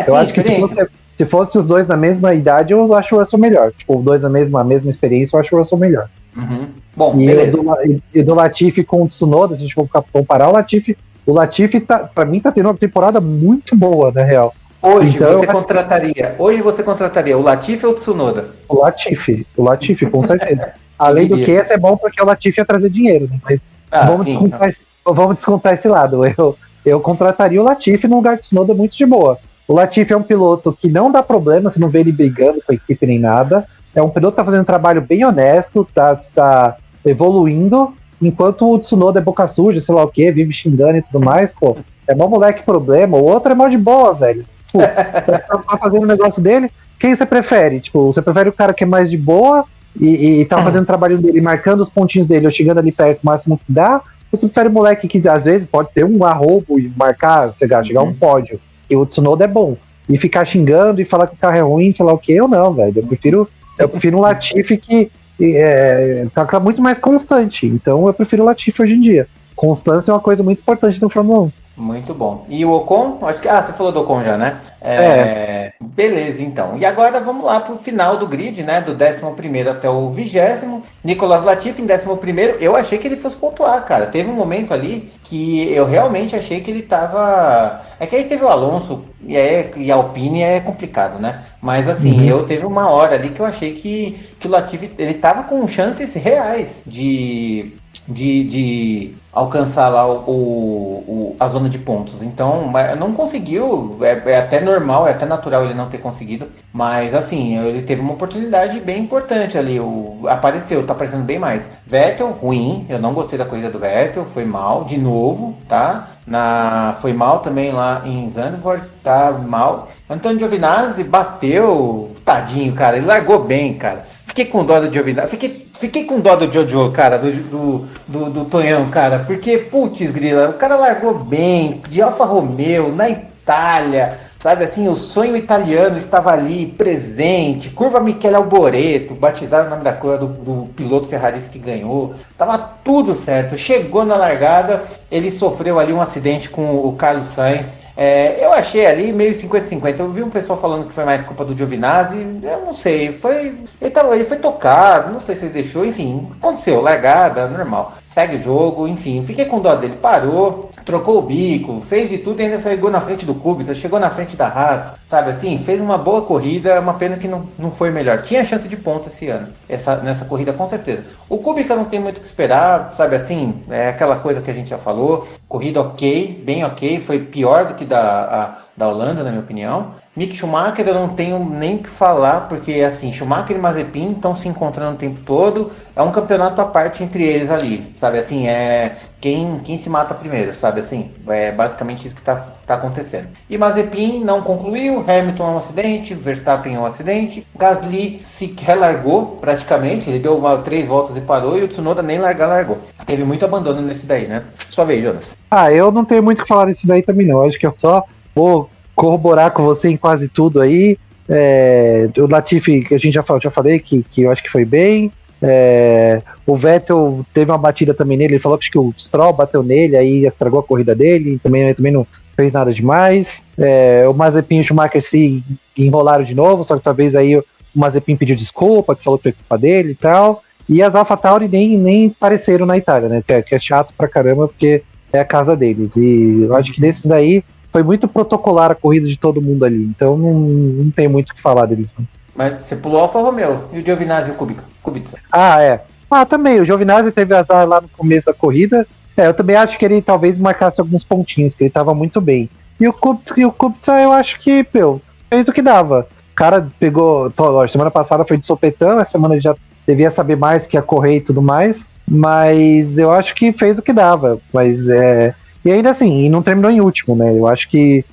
Eu acho experiência. Que se fosse os dois na mesma idade, eu acho o Russell melhor. Tipo, os dois na mesma experiência, eu acho o Russell melhor. Bom, beleza. E do Latifi com o Tsunoda, se a gente for comparar, o Latifi pra mim tá tendo uma temporada muito boa, na real. Hoje você contrataria o Latifi ou o Tsunoda? O Latifi, com certeza. Além do que, esse é bom porque o Latifi ia trazer dinheiro, né? Mas vamos descontar esse lado. Eu contrataria o Latifi no lugar de Tsunoda muito de boa. O Latifi é um piloto que não dá problema, você não vê ele brigando com a equipe nem nada. É um piloto que tá fazendo um trabalho bem honesto, tá evoluindo, enquanto o Tsunoda é boca suja, sei lá o que, vive xingando e tudo mais, pô. É mó moleque problema, o outro é mó de boa, velho. Tipo, tá fazendo o negócio dele, quem você prefere? Tipo, você prefere o cara que é mais de boa e tá fazendo o trabalho dele, marcando os pontinhos dele, ou chegando ali perto o máximo que dá? Você prefere moleque que às vezes pode ter um arrobo e marcar, chegar a um pódio, e o Tsunoda é bom, e ficar xingando e falar que o carro é ruim, sei lá o que, eu não, velho. Eu prefiro um Latifi que tá muito mais constante. Então eu prefiro o Latifi hoje em dia. Constância é uma coisa muito importante no Fórmula 1. Muito bom. E o Ocon? Acho que, você falou do Ocon já, né? Beleza, então. E agora vamos lá para o final do grid, né? Do 11º até o 20º. Nicolas Latifi em 11º. Eu achei que ele fosse pontuar, cara. Teve um momento ali que eu realmente achei que ele tava... É que aí teve o Alonso e a Alpine é complicado, né? Mas assim, teve uma hora ali que eu achei que o Latifi, ele tava com chances reais de alcançar lá a zona de pontos. Então, não conseguiu, é até normal, é até natural ele não ter conseguido, mas assim, ele teve uma oportunidade bem importante ali, tá aparecendo bem mais. Vettel, ruim, eu não gostei da corrida do Vettel, foi mal, de novo, tá? Foi mal também lá em Zandvoort, tá mal. Antônio Giovinazzi bateu, tadinho, cara, ele largou bem, cara. Fiquei com dó do Giovinazzi, fiquei com dó do Jojo, cara, do Tonhão, cara, porque, putz, grila, o cara largou bem, de Alfa Romeo, na Itália, sabe assim, o sonho italiano estava ali, presente, curva Michele Alboreto, batizaram o nome da curva do piloto ferrarista que ganhou, tava tudo certo, chegou na largada, ele sofreu ali um acidente com o Carlos Sainz. Eu achei ali meio 50-50. Eu vi um pessoal falando que foi mais culpa do Giovinazzi. Eu não sei. Ele foi tocado. Não sei se ele deixou. Enfim, aconteceu. Largada, normal. Segue o jogo. Enfim, fiquei com dó dele. Parou, trocou o bico, fez de tudo e ainda chegou na frente do Kubica, chegou na frente da Haas. Sabe assim? Fez uma boa corrida. Uma pena que não foi melhor. Tinha chance de ponto esse ano. Nessa corrida, com certeza. O Kubica não tem muito o que esperar. Sabe assim? É aquela coisa que a gente já falou. Corrida ok, bem ok. Foi pior do que da Holanda, na minha opinião. Mick Schumacher eu não tenho nem o que falar, porque assim, Schumacher e Mazepin estão se encontrando o tempo todo, é um campeonato à parte entre eles ali, sabe assim, quem se mata primeiro, sabe assim, é basicamente isso que tá acontecendo. E Mazepin não concluiu, Hamilton é um acidente, Verstappen é um acidente, Gasly se relargou praticamente, ele deu 3 voltas e parou, e o Tsunoda nem largou. Teve muito abandono nesse daí, né? Sua vez, Jonas. Eu não tenho muito o que falar desse daí também não, acho que eu só vou corroborar com você em quase tudo aí. O Latifi, que a gente já falei, que eu acho que foi bem. O Vettel teve uma batida também nele, ele falou que acho que o Stroll bateu nele, aí estragou a corrida dele, também não fez nada demais. O Mazepin e o Schumacher se enrolaram de novo, só que dessa vez aí o Mazepin pediu desculpa, que falou que foi culpa dele e tal. E as AlphaTauri nem apareceram na Itália, né? Que é chato pra caramba, porque é a casa deles. E eu acho que desses aí foi muito protocolar a corrida de todo mundo ali. Então não tem muito o que falar deles, não. Mas você pulou Alfa Romeo e o Giovinazzi e o Kubica. Também, o Giovinazzi teve azar lá no começo da corrida. Eu também acho que ele talvez marcasse alguns pontinhos, que ele tava muito bem. E o Kubica, eu acho que, fez o que dava. O cara pegou, semana passada foi de sopetão, essa semana ele já devia saber mais que ia correr e tudo mais, mas eu acho que fez o que dava. Mas e ainda assim, não terminou em último, né? Eu acho que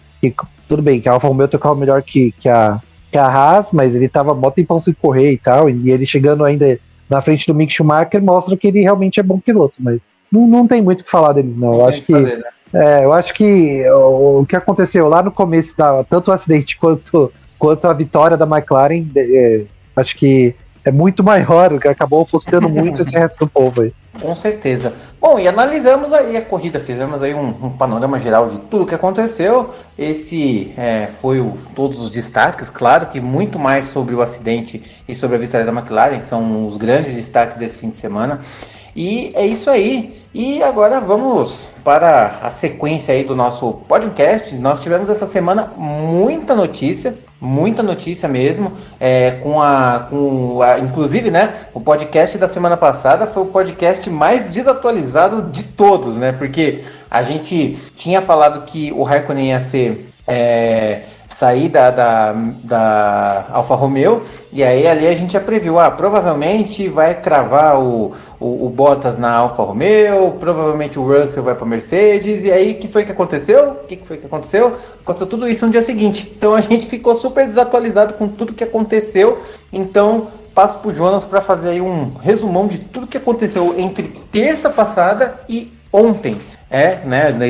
tudo bem, que a Alfa Romeo tem um carro melhor que a Haas, mas ele tava mó tempão sem correr e tal, e ele chegando ainda na frente do Mick Schumacher mostra que ele realmente é bom piloto, mas não tem muito o que falar deles, não. Eu acho que fazer, né? Eu acho que o que aconteceu lá no começo, tanto o acidente quanto a vitória da McLaren, acho que é muito maior, que acabou ofuscando muito esse resto do povo aí. Com certeza. Bom, e analisamos aí a corrida, fizemos aí um panorama geral de tudo que aconteceu. Esse foi todos os destaques, claro que muito mais sobre o acidente e sobre a vitória da McLaren, são os grandes destaques desse fim de semana. E é isso aí. E agora vamos para a sequência aí do nosso podcast. Nós tivemos essa semana muita notícia mesmo. Inclusive, né? O podcast da semana passada foi o podcast mais desatualizado de todos, né? Porque a gente tinha falado que o Raikkonen ia ser sair da Alfa Romeo, e aí ali a gente já previu, provavelmente vai cravar o Bottas na Alfa Romeo, provavelmente o Russell vai para Mercedes, e aí o que foi que aconteceu? Aconteceu tudo isso no dia seguinte, então a gente ficou super desatualizado com tudo que aconteceu, então passo pro Jonas para fazer aí um resumão de tudo que aconteceu entre terça passada e ontem.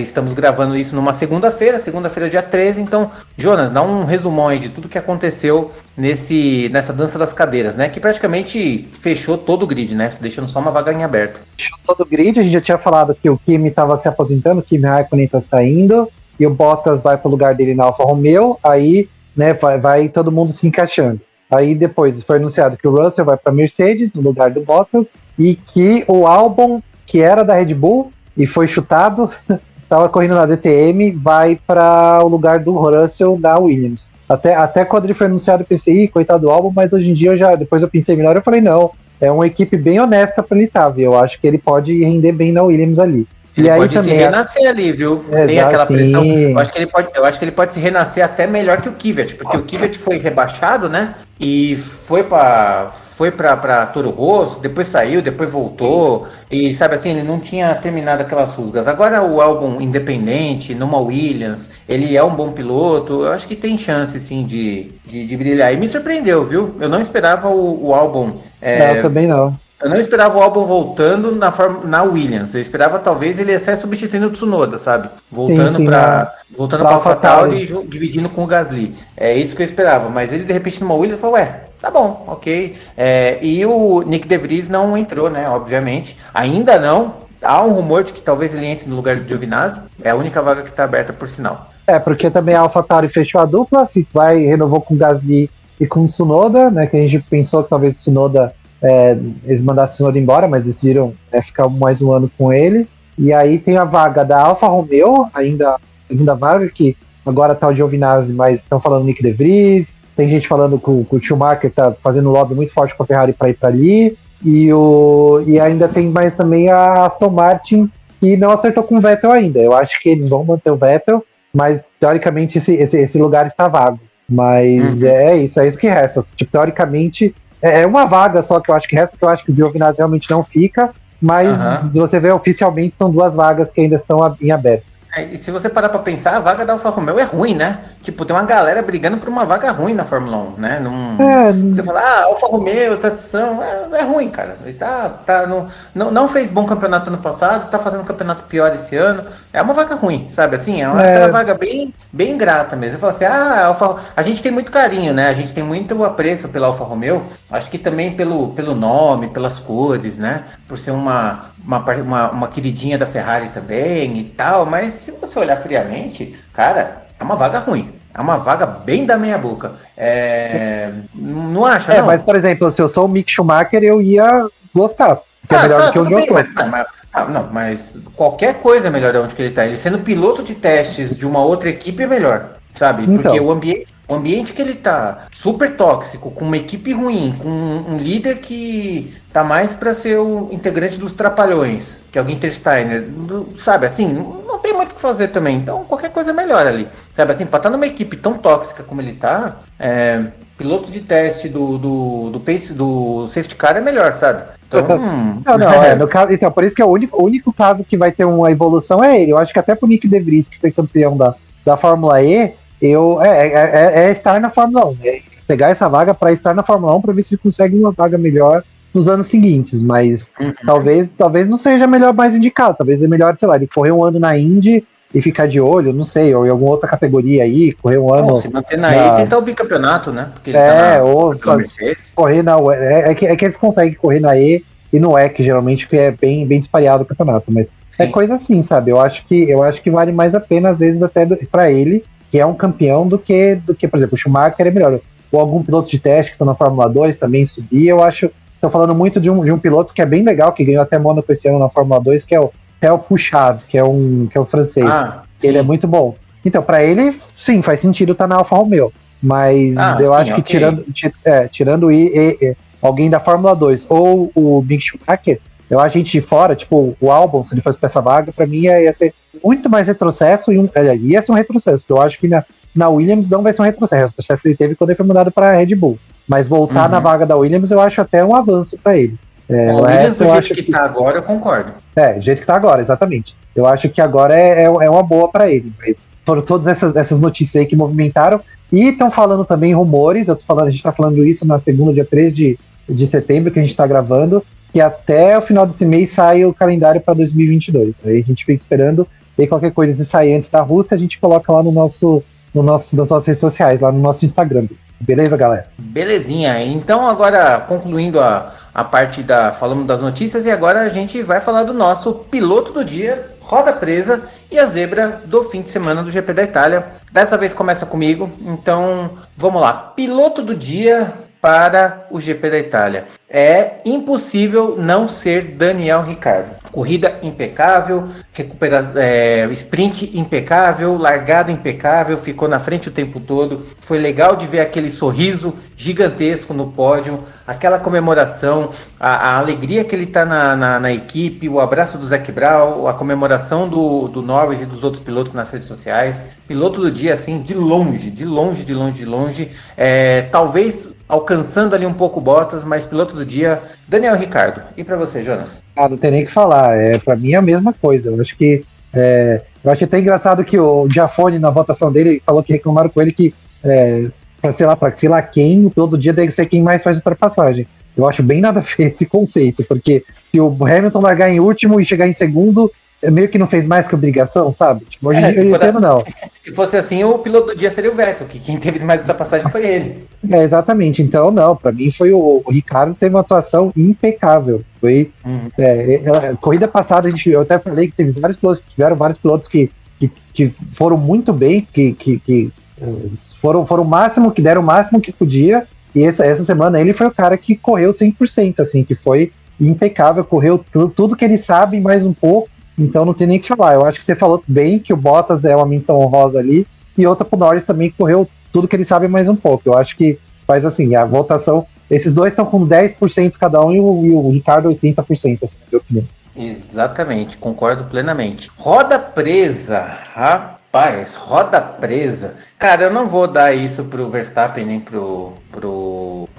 Estamos gravando isso numa segunda-feira dia 13, então, Jonas, dá um resumão aí de tudo que aconteceu nessa dança das cadeiras, né, que praticamente fechou todo o grid, né, deixando só uma vaga em aberto. Fechou todo o grid, a gente já tinha falado que o Kimi estava se aposentando, o Kimi Raikkonen está saindo, e o Bottas vai para o lugar dele na Alfa Romeo, aí, né, vai todo mundo se encaixando. Aí depois foi anunciado que o Russell vai para Mercedes, no lugar do Bottas, e que o Albon, que era da Red Bull, e foi chutado, estava correndo na DTM, vai para o lugar do Russell da Williams. Até quando ele foi anunciado, eu pensei, coitado do Albon, mas hoje em dia, depois eu pensei melhor, eu falei, não, é uma equipe bem honesta para ele estar, viu? Eu acho que ele pode render bem na Williams ali. Ele pode também se renascer ali, viu? Tem aquela pressão. Eu acho que ele pode se renascer até melhor que o Kvyat, porque o Kvyat foi rebaixado, né? E foi para Toro Rosso, depois saiu, depois voltou. E sabe assim, ele não tinha terminado aquelas rusgas. Agora o Albon independente, numa Williams, ele é um bom piloto. Eu acho que tem chance, sim, de brilhar. E me surpreendeu, viu? Eu não esperava o Albon. Eu também não. Eu não esperava o Albon voltando na Williams. Eu esperava talvez ele até substituindo o Tsunoda, sabe? Voltando para AlphaTauri e dividindo com o Gasly. É isso que eu esperava. Mas ele de repente numa Williams falou, tá bom, ok. E o Nick De Vries não entrou, né? Obviamente. Ainda não. Há um rumor de que talvez ele entre no lugar do Giovinazzi. É a única vaga que está aberta por sinal. Porque também a AlphaTauri fechou a dupla, renovou com o Gasly e com o Tsunoda, né? Que a gente pensou que talvez o Tsunoda eles mandassem o Tsunoda embora, mas decidiram ficar mais um ano com ele. E aí tem a vaga da Alfa Romeo, ainda a segunda vaga, que agora tá o Giovinazzi, mas estão falando Nick De Vries. Tem gente falando que o Schumacher tá fazendo um lobby muito forte com a Ferrari para ir para ali. E ainda tem mais também a Aston Martin, que não acertou com o Vettel ainda. Eu acho que eles vão manter o Vettel, mas teoricamente esse lugar está vago. Mas é isso que resta. Tipo, teoricamente é uma vaga só que eu acho que resta, que eu acho que o Giovinazzi realmente não fica, mas se você ver oficialmente são duas vagas que ainda estão em aberto. E se você parar pra pensar, a vaga da Alfa Romeo é ruim, né? Tipo, tem uma galera brigando por uma vaga ruim na Fórmula 1, né? Você fala, Alfa Romeo, tradição, é ruim, cara. Ele não fez bom campeonato ano passado, tá fazendo um campeonato pior esse ano. É uma vaga ruim, sabe? Assim, aquela vaga bem, bem ingrata mesmo. Você fala assim, a gente tem muito carinho, né? A gente tem muito apreço pela Alfa Romeo. Acho que também pelo nome, pelas cores, né? Por ser uma queridinha da Ferrari também e tal, mas se você olhar friamente, cara, é uma vaga ruim. É uma vaga bem da meia boca. Não acha, não? Mas, por exemplo, se eu sou o Mick Schumacher, eu ia gostar. Porque é melhor do que onde eu tô. Mas qualquer coisa é melhor de onde que ele tá. Ele sendo piloto de testes de uma outra equipe é melhor, sabe? Porque Então. o ambiente que ele tá super tóxico, com uma equipe ruim, com um líder que tá mais para ser o integrante dos Trapalhões, que é o Günther Steiner, sabe? Assim, não tem muito o que fazer também. Então, qualquer coisa é melhor ali, sabe? Assim, para estar numa equipe tão tóxica como ele tá, piloto de teste do safety car é melhor, sabe? Então, no caso, então, por isso que o único caso que vai ter uma evolução é ele. Eu acho que até pro Nick De Vries, que foi campeão da Fórmula E, estar na Fórmula 1. Pegar essa vaga para estar na Fórmula 1 para ver se ele consegue uma vaga melhor nos anos seguintes. Mas talvez não seja melhor mais indicado. Talvez é melhor, sei lá, ele correr um ano na Indy e ficar de olho, não sei, ou em alguma outra categoria aí, correr um ano. Se manter na E e tentar o bicampeonato, né? Porque ele ou correr na U. É que eles conseguem correr na E e no EC, geralmente, que é bem dispareado o campeonato. Mas sim, é coisa assim, sabe? Eu acho que vale mais a pena, às vezes, até para ele, que é um campeão, do que, por exemplo, o Schumacher é melhor. Ou algum piloto de teste que está na Fórmula 2 também subir, eu acho. Estou falando muito de um piloto que é bem legal, que ganhou até Mônaco esse ano na Fórmula 2, que é o Theo Pouchard, que é um francês. Ele é muito bom. Então, para ele, sim, faz sentido estar na Alfa Romeo. Mas eu acho que tirando alguém da Fórmula 2 ou o Mick Schumacher, eu acho a gente de fora, tipo, o Albon, se ele fosse para essa vaga, para mim ia ser muito mais retrocesso, ia ser um retrocesso, que eu acho que na Williams não vai ser um retrocesso. O retrocesso ele teve quando ele foi mandado para a Red Bull. Mas voltar na vaga da Williams, eu acho até um avanço para ele. O Williams, do jeito que tá agora, eu concordo. Do jeito que tá agora, exatamente. Eu acho que agora é uma boa para ele. Mas foram todas essas notícias aí que movimentaram. E estão falando também rumores, a gente tá falando isso na segunda, dia 3 de setembro, que a gente tá gravando, que até o final desse mês sai o calendário para 2022. Aí a gente fica esperando, e qualquer coisa, se sair antes da Rússia, a gente coloca lá nas nossas redes sociais, lá no nosso Instagram. Beleza, galera? Belezinha. Então, agora, concluindo a parte falamos das notícias, e agora a gente vai falar do nosso piloto do dia, roda presa, e a zebra do fim de semana do GP da Itália. Dessa vez começa comigo, então vamos lá. Piloto do dia para o GP da Itália. É impossível não ser Daniel Ricciardo. Corrida impecável, sprint impecável, largada impecável, ficou na frente o tempo todo. Foi legal de ver aquele sorriso gigantesco no pódio, aquela comemoração, a alegria que ele está na equipe, o abraço do Zac Brown, a comemoração do Norris e dos outros pilotos nas redes sociais. Piloto do dia, assim, de longe. Talvez alcançando ali um pouco Bottas, mas piloto do dia, Daniel Ricciardo. E para você, Jonas? Não tem nem o que falar. Para mim é a mesma coisa. Eu acho até engraçado que o Giafone, na votação dele, falou que reclamaram com ele que para sei lá quem, todo dia deve ser quem mais faz ultrapassagem. Eu acho bem nada a ver esse conceito, porque se o Hamilton largar em último e chegar em segundo, meio que não fez mais que obrigação, sabe? Tipo, hoje esse ano não. Se fosse assim, o piloto do dia seria o Vettel, que quem teve mais ultrapassagem foi ele. Exatamente. Então, não, para mim foi o Ricardo, teve uma atuação impecável. Foi corrida passada, eu até falei que tiveram vários pilotos que foram muito bem, que foram o máximo, que deram o máximo que podia, e essa semana ele foi o cara que correu 100%, assim, que foi impecável, correu tudo que ele sabe, mais um pouco. Então não tem nem o que falar. Eu acho que você falou bem que o Bottas é uma menção honrosa ali, e outra pro Norris também, que correu tudo que ele sabe mais um pouco. Eu acho que faz assim, a votação, esses dois estão com 10% cada um, e o Ricardo 80%, assim, na minha opinião. Exatamente, concordo plenamente. Roda presa, rapaz. Rapaz, roda presa. Cara, eu não vou dar isso pro Verstappen nem pro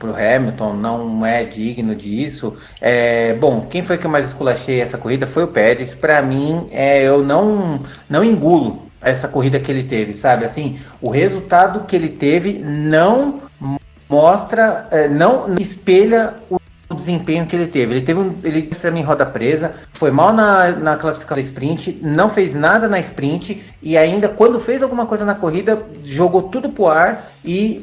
Hamilton, não é digno disso. Bom, quem foi que eu mais esculachei essa corrida foi o Pérez. Pra mim, eu não engulo essa corrida que ele teve, sabe? Assim, o resultado que ele teve não mostra, não espelha o desempenho que ele teve. Ele para mim roda presa, foi mal na classificação da sprint, não fez nada na sprint e ainda quando fez alguma coisa na corrida, jogou tudo pro ar e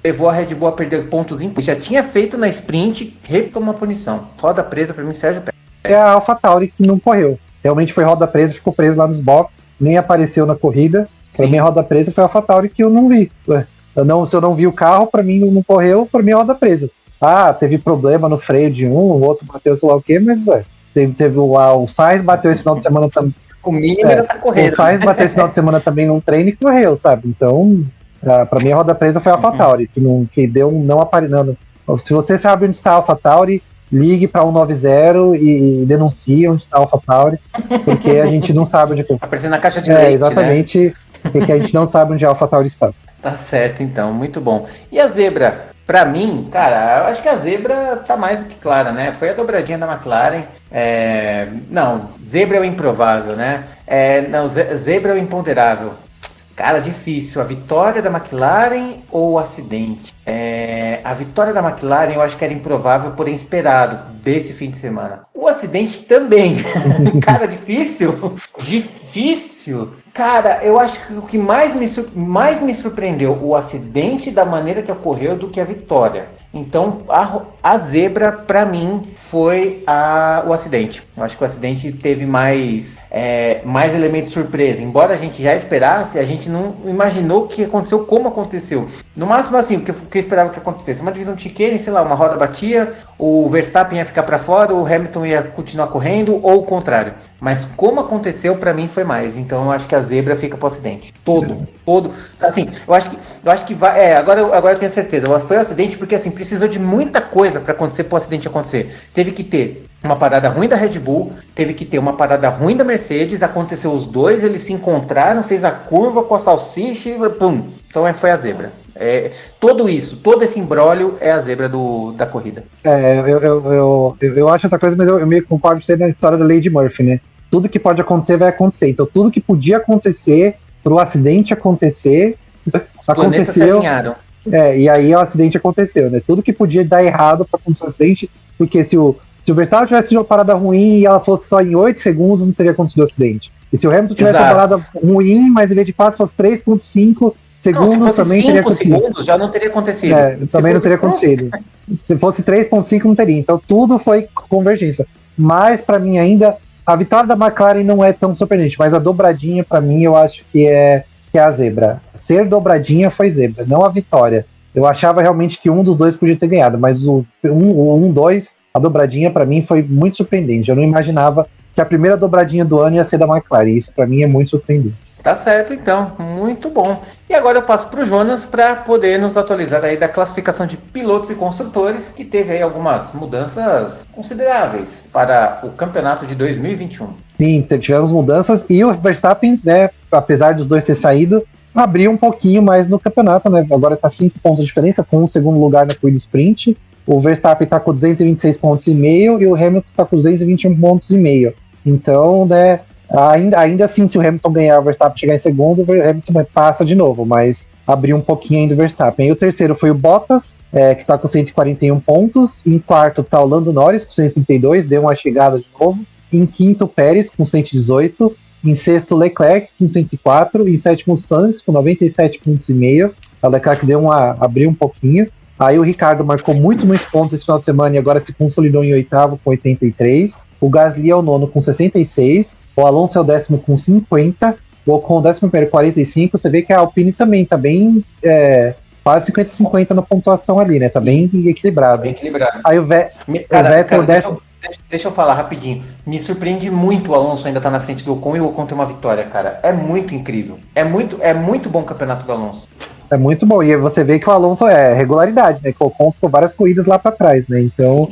levou a Red Bull a perder pontos importantes. Já tinha feito na sprint, repetiu uma punição. Roda presa para mim, Sérgio Pérez. É a AlphaTauri que não correu. Realmente foi roda presa, ficou preso lá nos boxes, nem apareceu na corrida. Para mim, a roda presa foi a AlphaTauri que eu não vi. Se eu não vi o carro, para mim não correu, para mim é roda presa. Teve problema no freio de o outro bateu sei lá o quê, mas teve o Sainz bateu esse final de semana também. O mínimo ainda tá correndo. O Sainz bateu esse final de semana também num treino e correu, sabe? Então, pra mim a roda presa foi a AlphaTauri, que deu um não aparelhando. Se você sabe onde está a AlphaTauri, ligue para 190 e denuncie onde está a AlphaTauri, porque a gente não sabe onde... Aparecendo na caixa de leite, exatamente, né? Porque a gente não sabe onde a AlphaTauri está. Tá certo, então, muito bom. E a zebra? Pra mim, cara, eu acho que a zebra tá mais do que clara, né? Foi a dobradinha da McLaren. Não, zebra é o improvável, né? Zebra é o imponderável. Cara, difícil. A vitória da McLaren ou o acidente? A vitória da McLaren eu acho que era improvável, porém esperado desse fim de semana. O acidente também. Cara, difícil. Difícil. Cara, eu acho que o que mais me surpreendeu o acidente da maneira que ocorreu do que a vitória. Então, a zebra, pra mim, foi o acidente. Eu acho que o acidente teve mais elementos de surpresa. Embora a gente já esperasse, a gente não imaginou o que aconteceu, como aconteceu. No máximo, assim, o que eu esperava que acontecesse. Uma divisão de chicane, sei lá, uma roda batia, o Verstappen ia ficar pra fora, o Hamilton ia continuar correndo, ou o contrário. Mas como aconteceu, pra mim, foi mais. Então, eu acho que a zebra fica pro acidente. Todo. Assim, eu acho que vai... Agora eu tenho certeza. Foi um acidente porque, assim, precisou de muita coisa pra acontecer, pro acidente acontecer. Teve que ter uma parada ruim da Red Bull, teve que ter uma parada ruim da Mercedes, aconteceu os dois, eles se encontraram, fez a curva com a salsicha e pum. Então, foi a zebra. Todo esse imbróglio é a zebra da corrida. Eu acho outra coisa, mas eu meio que concordo com você na história da Lady Murphy, né? Tudo que pode acontecer vai acontecer. Então, tudo que podia acontecer pro acidente acontecer, aconteceu. Se alinharam. E aí o acidente aconteceu, né? Tudo que podia dar errado para acontecer o acidente, porque se o Verstappen tivesse uma parada ruim e ela fosse só em 8 segundos, não teria acontecido o acidente. E se o Hamilton tivesse uma parada ruim, mas em vez de 4 fosse 3.5 segundos, não, se também teria acontecido. 5 segundos já não teria acontecido. Também não teria acontecido. Se fosse 3.5 não teria. Então tudo foi convergência. Mas para mim ainda, a vitória da McLaren não é tão surpreendente, mas a dobradinha para mim eu acho que é a zebra. Ser dobradinha foi zebra, não a vitória. Eu achava realmente que um dos dois podia ter ganhado, mas o 1-2, a dobradinha para mim foi muito surpreendente. Eu não imaginava que a primeira dobradinha do ano ia ser da McLaren. Isso para mim é muito surpreendente. Tá certo, então. Muito bom. E agora eu passo para o Jonas para poder nos atualizar aí da classificação de pilotos e construtores, que teve aí algumas mudanças consideráveis para o campeonato de 2021. Sim, tivemos mudanças e o Verstappen, né, apesar dos dois ter saído, abriu um pouquinho mais no campeonato, né? Agora está 5 pontos de diferença, com o segundo lugar na corrida sprint. O Verstappen está com 226 pontos e meio e o Hamilton está com 221 pontos e meio. Então, né, ainda assim, se o Hamilton ganhar, o Verstappen chegar em segundo, o Hamilton passa de novo, mas abriu um pouquinho ainda o Verstappen. E o terceiro foi o Bottas, que está com 141 pontos. Em quarto está o Lando Norris, com 132, deu uma chegada de novo. Em quinto, Pérez, com 118. Em sexto, Leclerc, com 104. Em sétimo, Sainz, com 97 pontos e meio. O Leclerc abriu um pouquinho. Aí o Ricardo marcou muitos pontos esse final de semana e agora se consolidou em oitavo com 83. O Gasly é o nono com 66. O Alonso é o décimo com 50. O Ocon, 11º, 45. Você vê que a Alpine também tá bem... quase 50-50 na pontuação ali, né? Tá bem equilibrado. Bem equilibrado. Aí o Vettel... Deixa eu falar rapidinho. Me surpreende muito o Alonso ainda tá na frente do Ocon e o Ocon tem uma vitória, cara. É muito incrível. É muito bom o campeonato do Alonso. É muito bom. E você vê que o Alonso é regularidade, né? Que o Ocon ficou várias corridas lá pra trás, né? Então,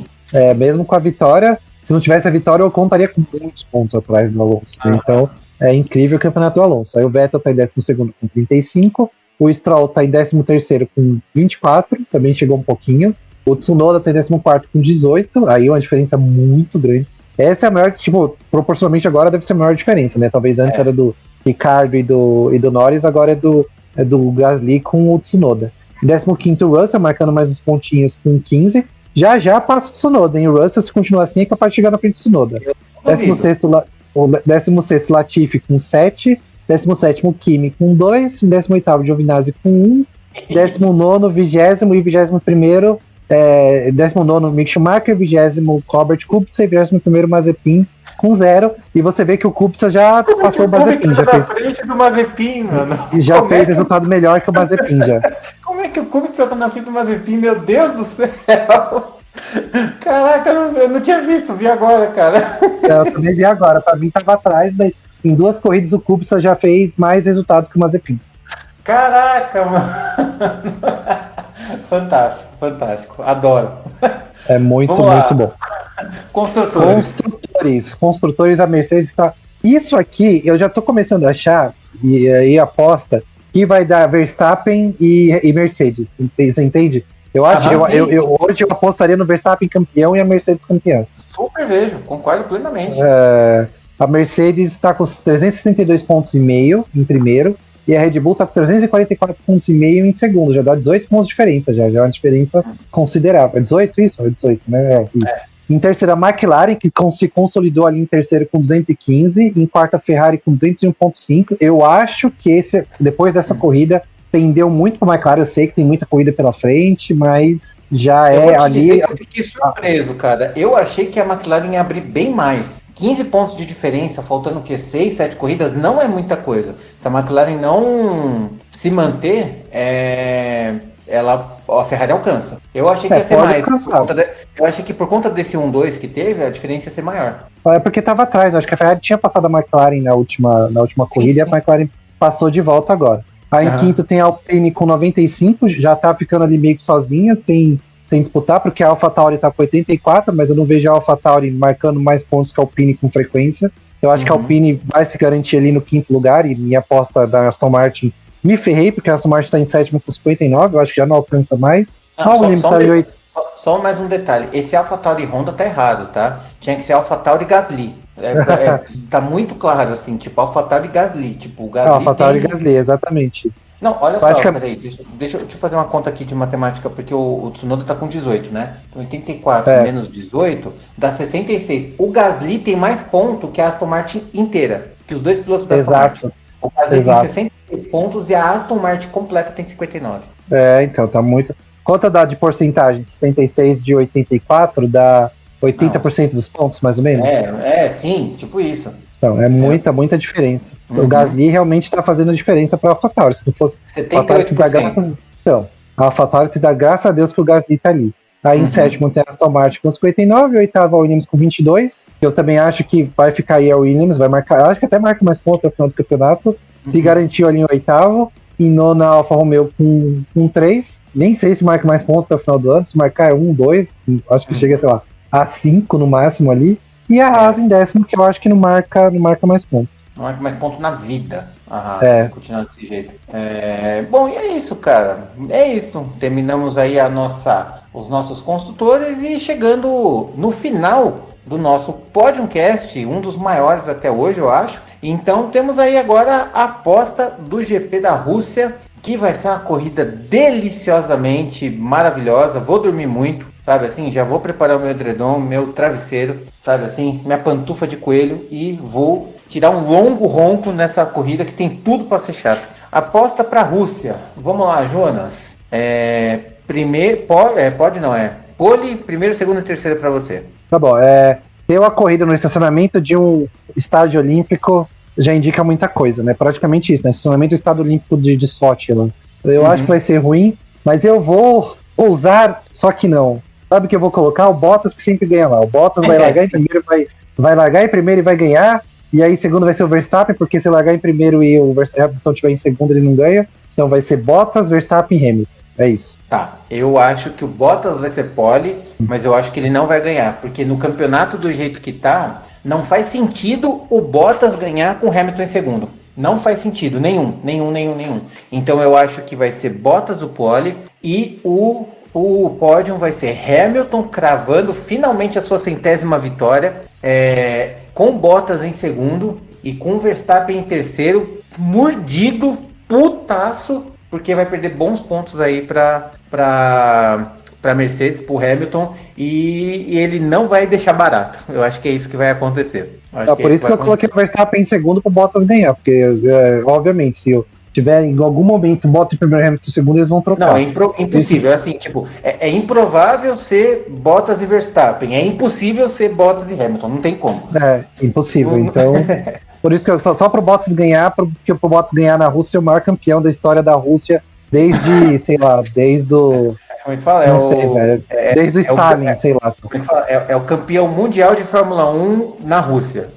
mesmo com a vitória, se não tivesse a vitória, o Ocon estaria com muitos pontos atrás do Alonso. Né? Então, É incrível o campeonato do Alonso. Aí o Vettel tá em 12º com 35, o Stroll tá em 13º com 24, também chegou um pouquinho. O Tsunoda tá em 14º com 18, aí uma diferença muito grande. Essa é a maior, tipo, proporcionalmente agora deve ser a maior diferença, né? Talvez antes era do Ricardo e do Norris, agora é do Gasly com o Tsunoda. 15º o Russell, marcando mais uns pontinhos com 15. Já passa o Tsunoda, hein? O Russell, se continuar assim, é capaz de chegar na frente do Tsunoda. 16º Latifi com 7, 17º Kimi com 2, 18º Giovinazzi com 1, 19º, 20º e 21º 19º Mick Schumacher, 20º Robert Kubica e 21º Mazepin com 0. E você vê que o Kubica já passou o Mazepin. Já fez, frente do Mazepin, mano. E já fez resultado melhor que o Mazepin já. Como é que o Kubica tá na frente do Mazepin? Meu Deus do céu! Caraca, eu não tinha visto, vi agora, cara. Eu também vi agora, pra mim tava atrás, mas em 2 corridas o Kubica já fez mais resultados que o Mazepin. Caraca, mano. Fantástico, adoro. É muito bom. Construtores, a Mercedes está... Isso aqui, eu já tô começando a achar, e aí aposta, que vai dar Verstappen e Mercedes, você entende? Eu acho, hoje eu apostaria no Verstappen campeão e a Mercedes campeã. Super vejo, concordo plenamente. A Mercedes está com 362,5 pontos em primeiro, e a Red Bull está com 344,5 pontos em segundo, já dá 18 pontos de diferença, já é uma diferença considerável. É 18 isso? É 18, né? Isso. Em terceira, a McLaren, que se consolidou ali em terceiro com 215, em quarta, a Ferrari com 201,5. Eu acho que depois dessa corrida pendeu muito para a McLaren. Eu sei que tem muita corrida pela frente, mas já ali. Eu fiquei surpreso, cara. Eu achei que a McLaren ia abrir bem mais. 15 pontos de diferença, faltando o quê? 6, 7 corridas, não é muita coisa. Se a McLaren não se manter, a Ferrari alcança. Eu achei que ia ser mais. Eu achei que por conta desse 1-2 que teve, a diferença ia ser maior. É porque estava atrás. Eu acho que a Ferrari tinha passado a McLaren na última corrida, sim. E a McLaren passou de volta agora. Aí em quinto tem a Alpine com 95, já tá ficando ali meio que sozinha, sem disputar, porque a AlphaTauri tá com 84, mas eu não vejo a AlphaTauri marcando mais pontos que a Alpine com frequência. Eu acho que a Alpine vai se garantir ali no quinto lugar, e minha aposta da Aston Martin, me ferrei, porque a Aston Martin tá em sétimo com 59, eu acho que já não alcança mais. Só mais um detalhe, esse AlphaTauri Honda tá errado, tá? Tinha que ser AlphaTauri Gasly. Tá muito claro, assim, tipo, AlphaTauri Gasly. Tipo, o Gasly AlphaTauri Gasly, exatamente. Não, olha só, peraí, deixa eu fazer uma conta aqui de matemática, porque o Tsunoda tá com 18, né? 84 menos 18 dá 66. O Gasly tem mais ponto que a Aston Martin inteira, que os dois pilotos da Aston Martin. O Gasly tem 66 pontos e a Aston Martin completa tem 59. Então, tá muito... Quanto dá de porcentagem? 66 de 84 dá 80% dos pontos, mais ou menos? Sim, tipo isso. Então, é muita diferença. O Gasly realmente está fazendo diferença para a AlphaTauri. Se não fosse 78%. A AlphaTauri te dá graças a Deus que o Gasly tá ali. Aí em sétimo tem a Aston Martin com 59, oitavo a Williams com 22. Eu também acho que vai ficar aí a Williams, vai marcar, acho que até marca mais pontos no final do campeonato. Se garantiu ali em oitavo. Em nona, a Alfa Romeo com 3. Nem sei se marca mais pontos até o final do ano. Se marcar é 1, 2. Acho que chega, sei lá, a 5 no máximo ali. E a Haas em décimo, que eu acho que não marca mais pontos. Não marca mais ponto na vida. A Haas, continuar desse jeito. Bom, e é isso, cara. É isso. Terminamos aí os nossos construtores e chegando no final do nosso Podiumcast, um dos maiores até hoje, eu acho. Então temos aí agora a aposta do GP da Rússia, que vai ser uma corrida deliciosamente maravilhosa. Vou dormir muito, sabe assim? Já vou preparar o meu edredom, meu travesseiro, sabe assim? Minha pantufa de coelho e vou tirar um longo ronco nessa corrida que tem tudo para ser chato. Aposta para a Rússia. Vamos lá, Jonas. Pole, primeiro, segundo e terceiro para você. Tá bom, ter uma corrida no estacionamento de um estádio olímpico já indica muita coisa, né? Praticamente isso, né? Estacionamento do estádio olímpico de Sochi lá. Eu acho que vai ser ruim, mas eu vou ousar, só que não. Sabe o que eu vou colocar? O Bottas, que sempre ganha lá. O Bottas vai largar em primeiro, vai largar em primeiro e vai ganhar. E aí segundo vai ser o Verstappen, porque se largar em primeiro e o Verstappen estiver em segundo, ele não ganha. Então vai ser Bottas, Verstappen e Hamilton. É isso. Tá, eu acho que o Bottas vai ser pole, mas eu acho que ele não vai ganhar, porque no campeonato do jeito que tá, não faz sentido o Bottas ganhar com o Hamilton em segundo. Não faz sentido, nenhum. Então eu acho que vai ser Bottas o pole e o pódio vai ser Hamilton cravando finalmente a sua 100ª vitória, com Bottas em segundo e com Verstappen em terceiro, mordido, putaço, porque vai perder bons pontos aí para Mercedes, para o Hamilton, e ele não vai deixar barato. Eu acho que é isso que vai acontecer. Por isso que eu coloquei o Verstappen em segundo para o Bottas ganhar, porque, obviamente, se eu tiver em algum momento Bottas em primeiro, Hamilton em segundo, eles vão trocar. Não, é impossível. Assim, tipo, é improvável ser Bottas e Verstappen. É impossível ser Bottas e Hamilton. Não tem como. É, impossível. Então, por isso que eu só pro Bottas ganhar, porque pro Bottas ganhar na Rússia é o maior campeão da história da Rússia desde, sei lá, desde o... Como é que fala? Não sei, velho. Desde o Stalin, sei lá. Como é que fala? É o campeão mundial de Fórmula 1 na Rússia.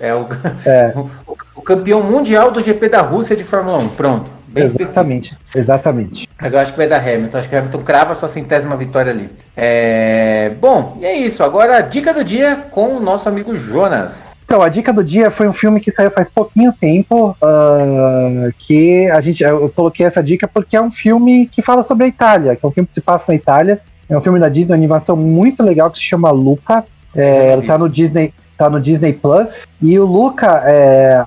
O campeão mundial do GP da Rússia de Fórmula 1. Pronto. Exatamente. Mas eu acho que vai dar Hamilton. Acho que o Hamilton crava a sua 100ª vitória ali. Bom, e é isso. Agora a dica do dia com o nosso amigo Jonas. Então, a dica do dia foi um filme que saiu faz pouquinho tempo, que eu coloquei essa dica porque é um filme que fala sobre a Itália, que é um filme que se passa na Itália. É um filme da Disney, uma animação muito legal que se chama Luca. Ela tá no Disney Plus. E o Luca,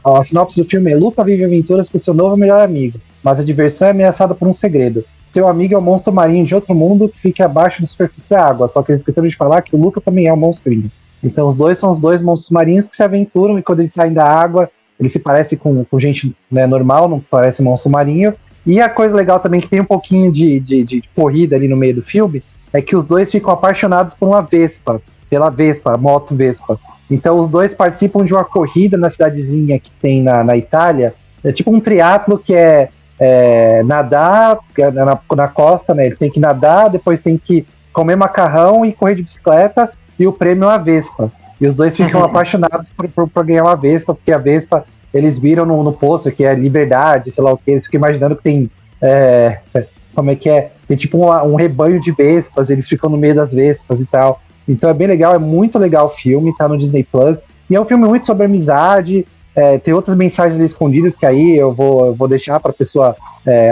a sinopse do filme é: Luca vive aventuras com seu novo melhor amigo, mas a diversão é ameaçada por um segredo. Seu amigo é um monstro marinho de outro mundo que fica abaixo da superfície da água, só que eles esqueceram de falar que o Luca também é um monstrinho. Então os dois são os dois monstros marinhos que se aventuram, e quando eles saem da água, eles se parecem com gente, né, normal, não parece monstro marinho. E a coisa legal também, que tem um pouquinho de corrida ali no meio do filme, é que os dois ficam apaixonados por uma Vespa, pela Vespa, a moto Vespa. Então os dois participam de uma corrida na cidadezinha que tem na Itália. É tipo um triatlo que nadar na costa, né? Ele tem que nadar, depois tem que comer macarrão e correr de bicicleta, e o prêmio é uma Vespa. E os dois ficam apaixonados por ganhar uma Vespa, porque a Vespa eles viram no pôster que é liberdade, sei lá o que, eles ficam imaginando que tem como é que é? Tem tipo um rebanho de Vespas, eles ficam no meio das Vespas e tal. Então é bem legal, é muito legal o filme, tá no Disney Plus. E é um filme muito sobre amizade, tem outras mensagens ali escondidas que aí eu vou deixar pra pessoa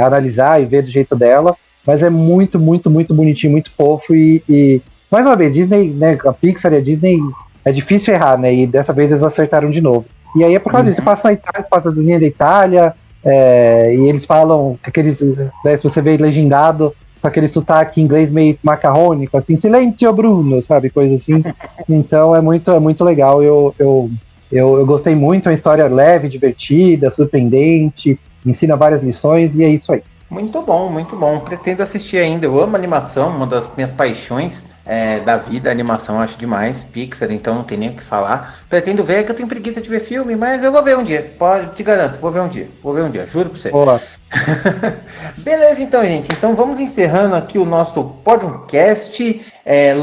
analisar e ver do jeito dela. Mas é muito, muito, muito bonitinho, muito fofo e mais uma vez, Disney, né, a Pixar e a Disney, é difícil errar, né? E dessa vez eles acertaram de novo. E aí é por causa disso, passa na Itália, passa as linhas da Itália, e eles falam aqueles, né, se você vê legendado, com aquele sotaque inglês meio macarrônico, assim, silêncio Bruno, sabe, coisa assim. Então é muito legal, eu gostei muito, é uma história leve, divertida, surpreendente, ensina várias lições, e é isso aí. Muito bom, muito bom. Pretendo assistir ainda. Eu amo animação, uma das minhas paixões da vida, animação, eu acho demais. Pixar, então não tem nem o que falar. Pretendo ver, que eu tenho preguiça de ver filme, mas eu vou ver um dia. Te garanto, vou ver um dia, juro pra você. Olá. Beleza, então, gente. Então vamos encerrando aqui o nosso podcast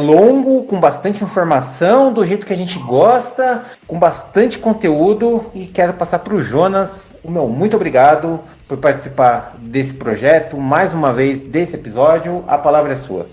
longo, com bastante informação, do jeito que a gente gosta, com bastante conteúdo. E quero passar para o Jonas o meu muito obrigado por participar desse projeto, mais uma vez desse episódio. A palavra é sua.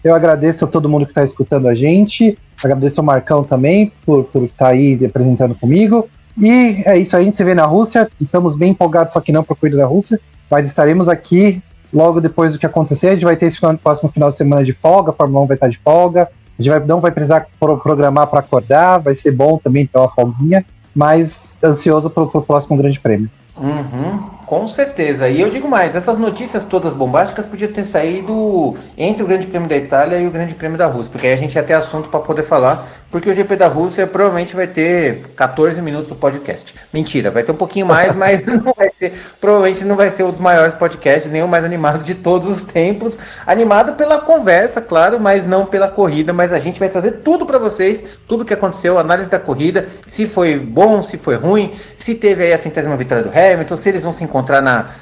Eu agradeço a todo mundo que está escutando a gente, agradeço ao Marcão também por estar aí apresentando comigo. E é isso aí, a gente se vê na Rússia. Estamos bem empolgados, só que não para o Corrida da Rússia, mas estaremos aqui logo depois do que acontecer. A gente vai ter esse próximo final de semana de folga, a Fórmula 1 vai estar de folga. A gente não vai precisar programar para acordar, vai ser bom também ter uma folguinha, mas ansioso para o próximo Grande Prêmio. Com certeza. E eu digo mais, essas notícias todas bombásticas podiam ter saído entre o Grande Prêmio da Itália e o Grande Prêmio da Rússia, porque aí a gente ia ter assunto para poder falar, porque o GP da Rússia provavelmente vai ter 14 minutos do podcast. Mentira, vai ter um pouquinho mais, mas provavelmente não vai ser um dos maiores podcasts, nem o mais animado de todos os tempos. Animado pela conversa, claro, mas não pela corrida, mas a gente vai trazer tudo para vocês, tudo que aconteceu, análise da corrida, se foi bom, se foi ruim, se teve aí a 100ª vitória do Hamilton, se eles vão se encontrar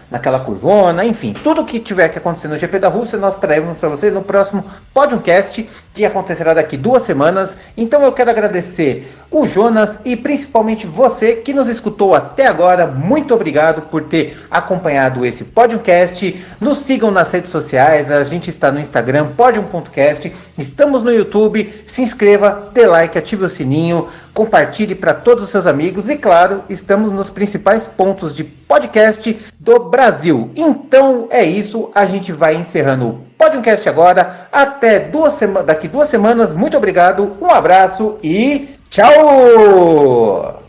naquela curvona, enfim, tudo que tiver que acontecer no GP da Rússia, nós traremos para vocês no próximo podcast. que acontecerá daqui 2 semanas. Então eu quero agradecer o Jonas e principalmente você que nos escutou até agora. Muito obrigado por ter acompanhado esse podcast. Nos sigam nas redes sociais, a gente está no Instagram, podium.cast, estamos no YouTube, se inscreva, dê like, ative o sininho, compartilhe para todos os seus amigos e claro, estamos nos principais pontos de podcast do Brasil. Então é isso, a gente vai encerrando o podcast agora, até daqui 2 semanas, muito obrigado, um abraço e tchau!